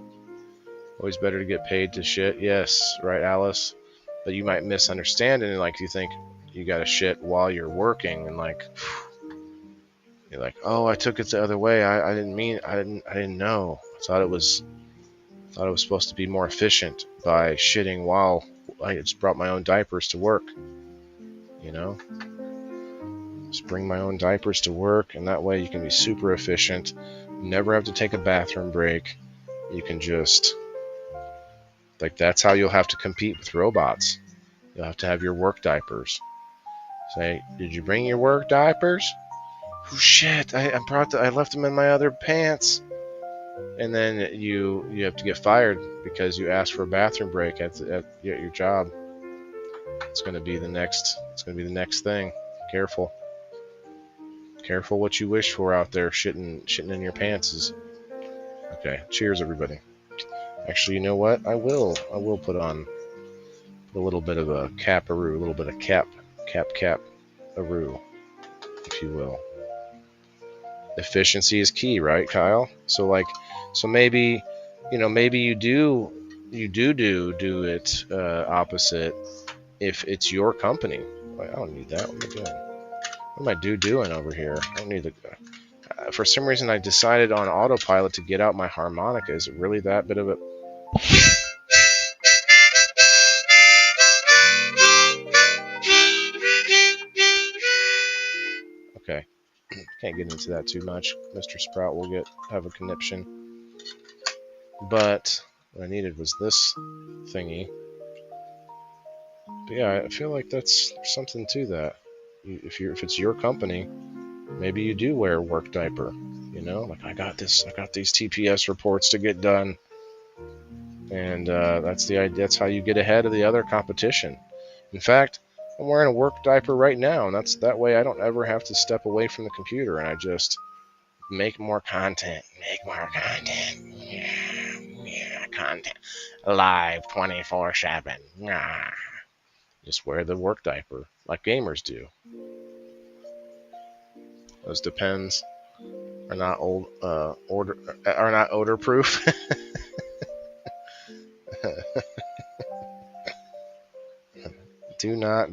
Always better to get paid to shit. Yes, right, Alice. But you might misunderstand it, and like you think you gotta shit while you're working, and like you're like, oh, I took it the other way. I didn't know. I thought it was supposed to be more efficient by shitting while I just brought my own diapers to work. You know? Just bring my own diapers to work, and that way you can be super efficient. You never have to take a bathroom break. You can just, like, that's how you'll have to compete with robots. You'll have to have your work diapers. Say, did you bring your work diapers? Oh shit, I left them in my other pants. And then you have to get fired because you asked for a bathroom break at your job. It's gonna be the next thing. Careful what you wish for out there. Shitting in your pants. Okay. Cheers, everybody. Actually, you know what? I will put on a little bit of a caparoo, a little bit of cap-aroo, if you will. Efficiency is key, right, Kyle? So maybe, you know, maybe you do it opposite, if it's your company. Wait, I don't need that. What am I doing? What am I doing over here? I don't need the. For some reason, I decided on autopilot to get out my harmonica. Is it really that bit of a? Okay, can't get into that too much. Mr. Sprout will have a conniption. But what I needed was this thingy. But yeah, I feel like there's something to that. If it's your company, maybe you do wear a work diaper. You know, like I got these TPS reports to get done, and that's the idea. That's how you get ahead of the other competition. In fact, I'm wearing a work diaper right now, and that way I don't ever have to step away from the computer, and I just make more content. Yeah, content. Live 24/7. Just wear the work diaper like gamers do. Those Depends are not odor proof. Do not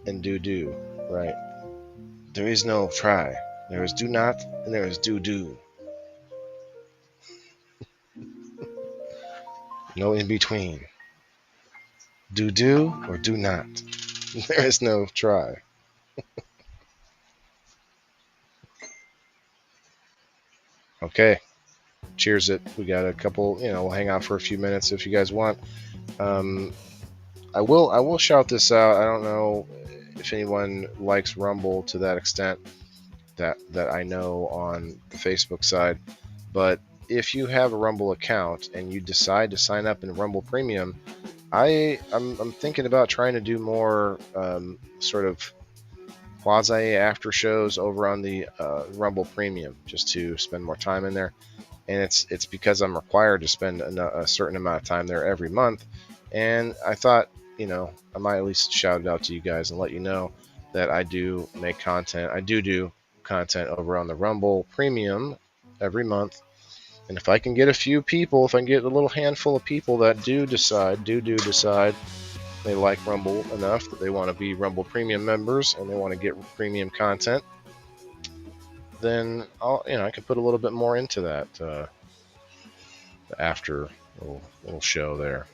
and do. Right. There is no try. There is do not and there is do. No in between. Do or do not. There is no try. Okay. Cheers it. We got a couple, we'll hang out for a few minutes if you guys want. I will shout this out. I don't know if anyone likes Rumble to that extent that I know on the Facebook side, but if you have a Rumble account and you decide to sign up in Rumble Premium, I'm thinking about trying to do more sort of quasi after shows over on the Rumble Premium, just to spend more time in there. And it's because I'm required to spend a certain amount of time there every month. And I thought, I might at least shout it out to you guys and let you know that I do make content. I do content over on the Rumble Premium every month. And if I can get a few people, if I can get a little handful of people that do decide they like Rumble enough that they want to be Rumble Premium members and they want to get premium content, then I can put a little bit more into that after little show there.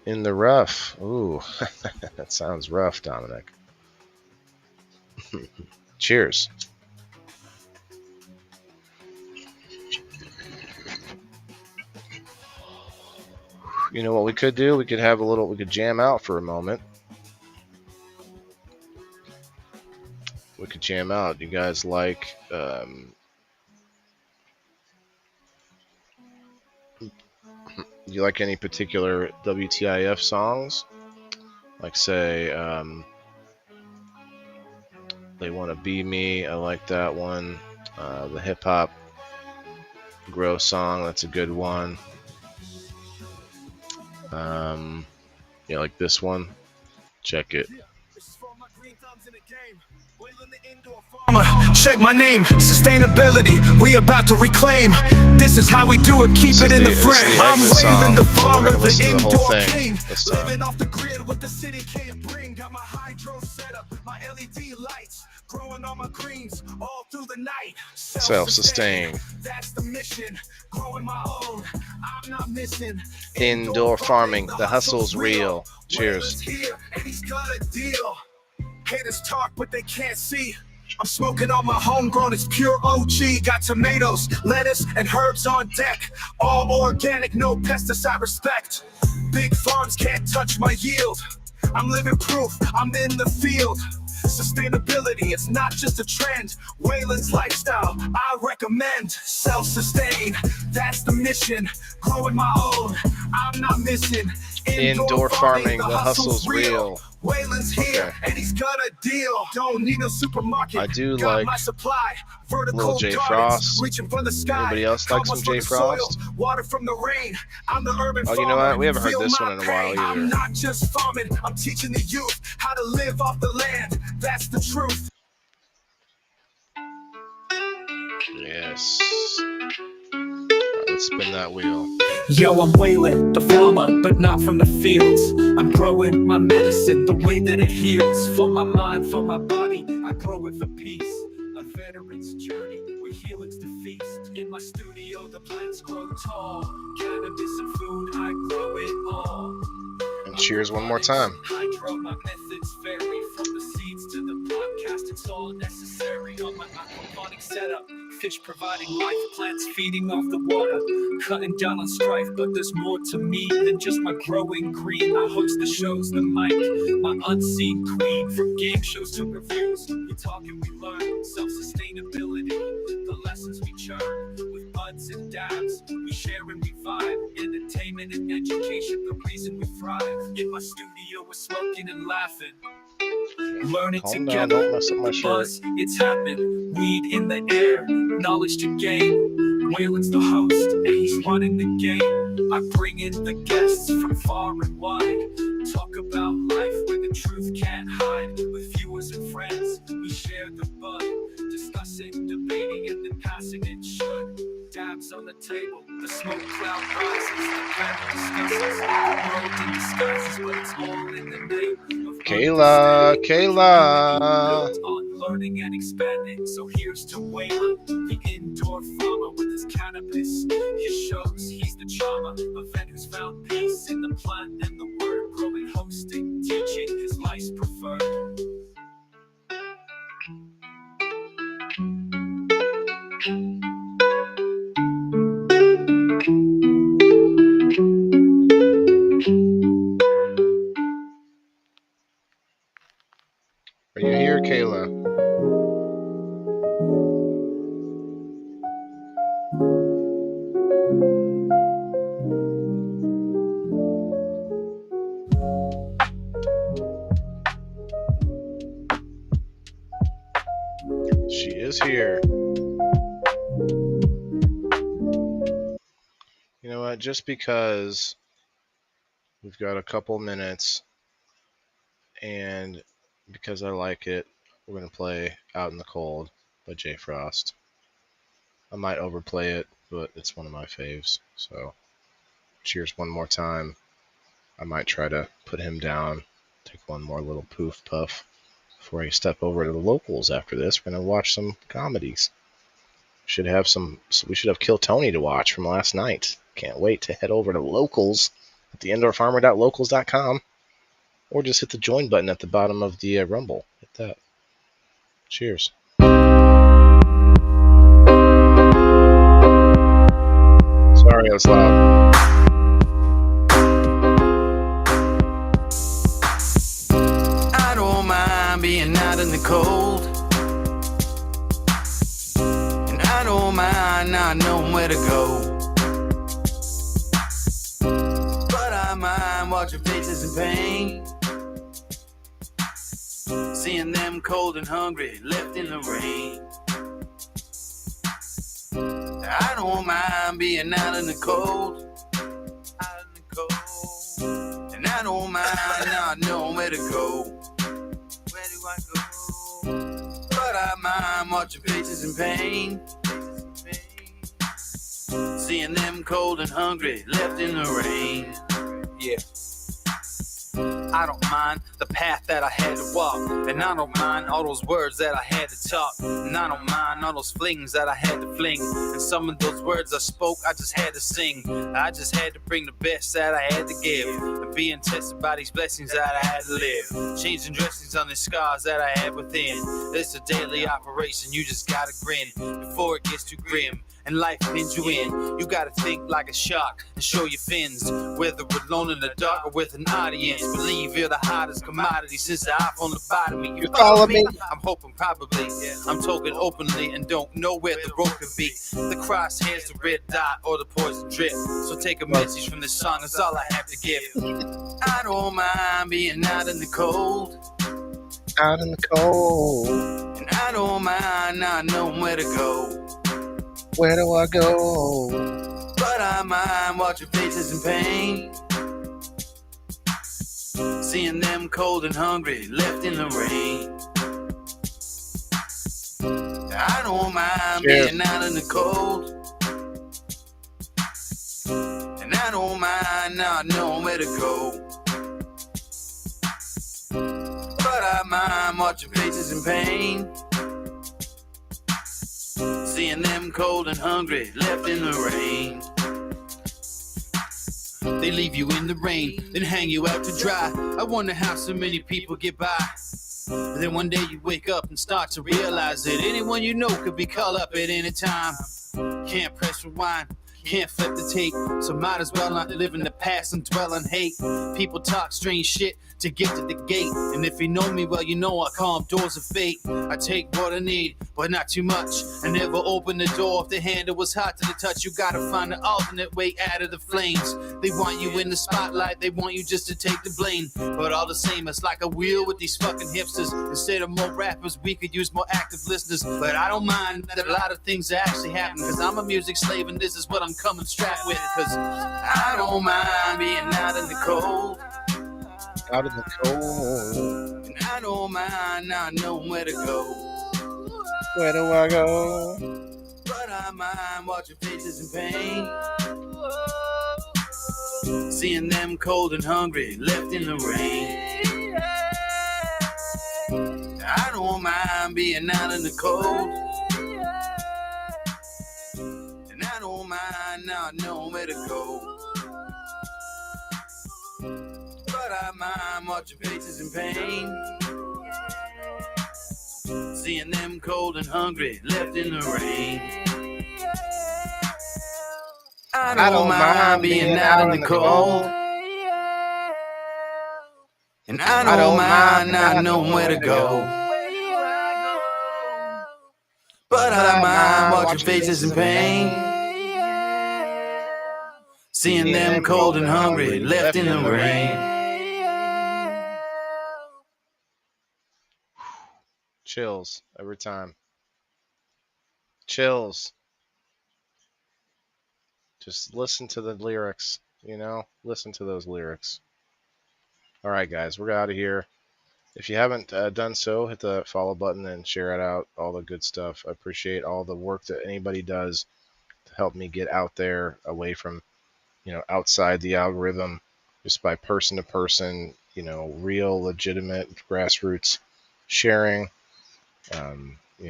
In the rough. Ooh, that sounds rough, Dominic. Cheers. You know what we could do? We could jam out for a moment. We could jam out. You guys like you like any particular WTIF songs? Like say They Wanna Be Me, I like that one. The hip hop Grow song, that's a good one. Like this one. Check it. Check my name, sustainability, we about to reclaim. This is how we do it, keep it in the frame. I'm waving the farmer, the indoor game. Living off the grid, what the city can't bring. Got my hydro set up, my LED lights, growing on my greens all through the night. Self-sustain. That's the mission, growing my own, I'm not missing. Indoor farming, the hustle's real. Cheers. Here, and he's got a deal. Haters talk, but they can't see. I'm smoking on my homegrown, it's pure OG. Got tomatoes, lettuce, and herbs on deck. All organic, no pesticide respect. Big farms can't touch my yield. I'm living proof, I'm in the field. Sustainability, it's not just a trend. Waylon's lifestyle, I recommend. Self-sustain, that's the mission. Growing my own, I'm not missing. Indoor farming, the hustle's real. Waylon's here, and he's got a deal. Don't need no supermarket. I do got like my supply. little J Gardens, Frost. reaching for the sky. Anybody else like some J Frost? Soil, water from the rain. I'm the urban Oh, you know what? We haven't heard Feel this my one in a while pain. either. I'm not just farming, I'm teaching the youth how to live off the land. That's the truth. Yes. All right, let's spin that wheel. Yo, I'm Waylon, the farmer, but not from the fields. I'm growing my medicine the way that it heals. For my mind, for my body, I grow it for peace. A veteran's journey where healings to feast. In my studio, the plants grow tall. Cannabis and food, I grow it all. And cheers one more time. Hydro, my methods vary from the seeds to the podcast. It's all necessary on my aquaponic setup. Fish providing life, plants feeding off the water. Cutting down on strife, but there's more to me than just my growing green. I host the shows, the mic, my unseen queen. From game shows to reviews, we talk and we learn. Self-sustainability, the lessons we churn. With buds and dabs, we share and we vibe. Entertainment and education, the reason we thrive. In my studio, we're smoking and laughing. Learning Calm together, down, don't mess up my shirt. buzz, it's happening. Weed in the air, knowledge to gain. Waylon's the host, and he's running the game. I bring in the guests from far and wide. Talk about life where the truth can't hide. With viewers and friends, we share the bud. Discussing, debating, and then passing it should. Dabs on the table, the smoke cloud rises. The panel discusses, the world in disguises, but it's all in the name of Kayla, built on learning and expanding. So here's to Waylon, the indoor farmer with his cannabis. He shows he's the charmer, a vet who's found peace in the plant and the word. Growing, hosting, teaching, his life's preferred. Are you here, Kayla? She is here. You know what? Just because we've got a couple minutes and because I like it, we're going to play Out in the Cold by Jay Frost. I might overplay it, but it's one of my faves. So, cheers one more time. I might try to put him down, take one more little poof puff before I step over to the locals after this. We're going to watch some comedies. We should have Kill Tony to watch from last night. Can't wait to head over to locals at the indoorfarmer.locals.com. Or just hit the join button at the bottom of the Rumble. Hit that. Cheers. Sorry, I was loud. I don't mind being out in the cold, and I don't mind not knowing where to go. But I mind watching faces in pain, seeing them cold and hungry, left in the rain. I don't mind being out in the cold, and I don't mind not knowing where to go. Where do I go? But I mind watching faces in pain, seeing them cold and hungry, left in the rain. Yeah. I don't mind the path that I had to walk, and I don't mind all those words that I had to talk, and I don't mind all those flings that I had to fling, and some of those words I spoke I just had to sing. I just had to bring the best that I had to give, and being tested by these blessings that I had to live, changing dressings on the scars that I had within. It's a daily operation, you just gotta grin before it gets too grim and life pins you in. You gotta think like a shark and show your fins, whether we're alone in the dark or with an audience. Believe you're the hottest commodity since the iPhone to bottom me. You follow me? I'm hoping probably. I'm talking openly and don't know where the road could be. The crosshairs, the red dot, or the poison drip. So take a message from this song, is all I have to give. I don't mind being out in the cold, Out in the cold. and I don't mind not knowing where to go. Where do I go? But I mind watching faces in pain, seeing them cold and hungry, left in the rain. I don't mind being out in the cold, and I don't mind not knowing where to go. But I mind watching faces in pain, seeing them cold and hungry, left in the rain. They leave you in the rain, then hang you out to dry. I wonder how so many people get by. And then one day you wake up and start to realize that anyone you know could be called up at any time. Can't press rewind, can't flip the tape, so might as well not live in the past and dwell on hate. People talk strange shit to get to the gate, and if you know me well, you know I call them doors of fate. I take what I need, but not too much. I never open the door if the handle was hot to the touch. You gotta find an alternate way out of the flames. They want you in the spotlight, they want you just to take the blame. But all the same, it's like a wheel with these fucking hipsters. Instead of more rappers, we could use more active listeners. But I don't mind that a lot of things are actually happening, cause I'm a music slave and this is what I'm coming strapped with. Cause I don't mind being out in the cold, Out in the cold. and I don't mind not knowing where to go. Where do I go? But I mind watching faces in pain, seeing them cold and hungry, left in the rain. I don't mind being out in the cold, and I don't mind not knowing where to go. But I mind watching faces in pain, seeing them cold and hungry, left in the rain. I don't mind being out in the cold, and I don't mind not knowing where to go. But I mind watching faces in pain, seeing them cold and hungry, left in the rain. Chills every time. Chills. Just listen to the lyrics, you know? Listen to those lyrics. All right, guys, we're out of here. If you haven't done so, hit the follow button and share it out, all the good stuff. I appreciate all the work that anybody does to help me get out there away from, outside the algorithm, just by person to person, real, legitimate, grassroots sharing.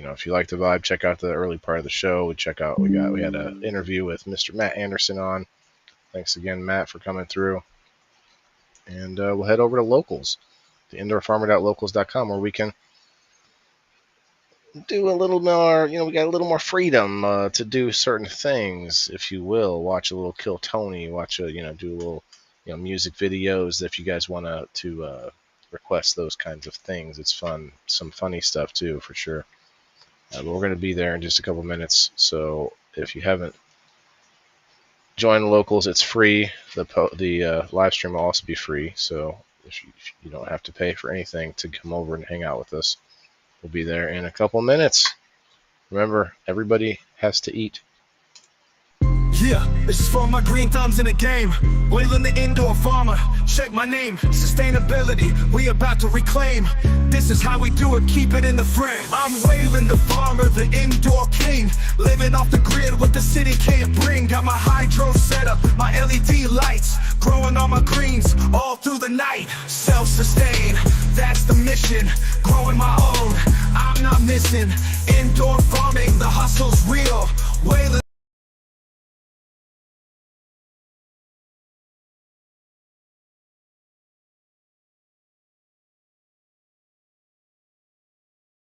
If you like the vibe, check out the early part of the show. We had an interview with Mr. Matt Anderson on. Thanks again, Matt, for coming through. And we'll head over to Locals, the indoorfarmer.locals.com, where we can do a little more, we got a little more freedom to do certain things, if you will. Watch a little Kill Tony, do a little, music videos if you guys want to request those kinds of things. It's fun, some funny stuff too, for sure. But we're going to be there in just a couple minutes, so if you haven't joined Locals, it's free. The live stream will also be free, so if you don't have to pay for anything to come over and hang out with us. We'll be there in a couple minutes. Remember, everybody has to eat. Yeah, this is for my green thumbs in the game. Wailing the indoor farmer, check my name. Sustainability, we about to reclaim. This is how we do it, keep it in the frame. I'm wailing the farmer, the indoor king. Living off the grid, what the city can't bring. Got my hydro set up, my LED lights. Growing all my greens, all through the night. Self-sustain, that's the mission. Growing my own, I'm not missing. Indoor farming, the hustle's real. Wailing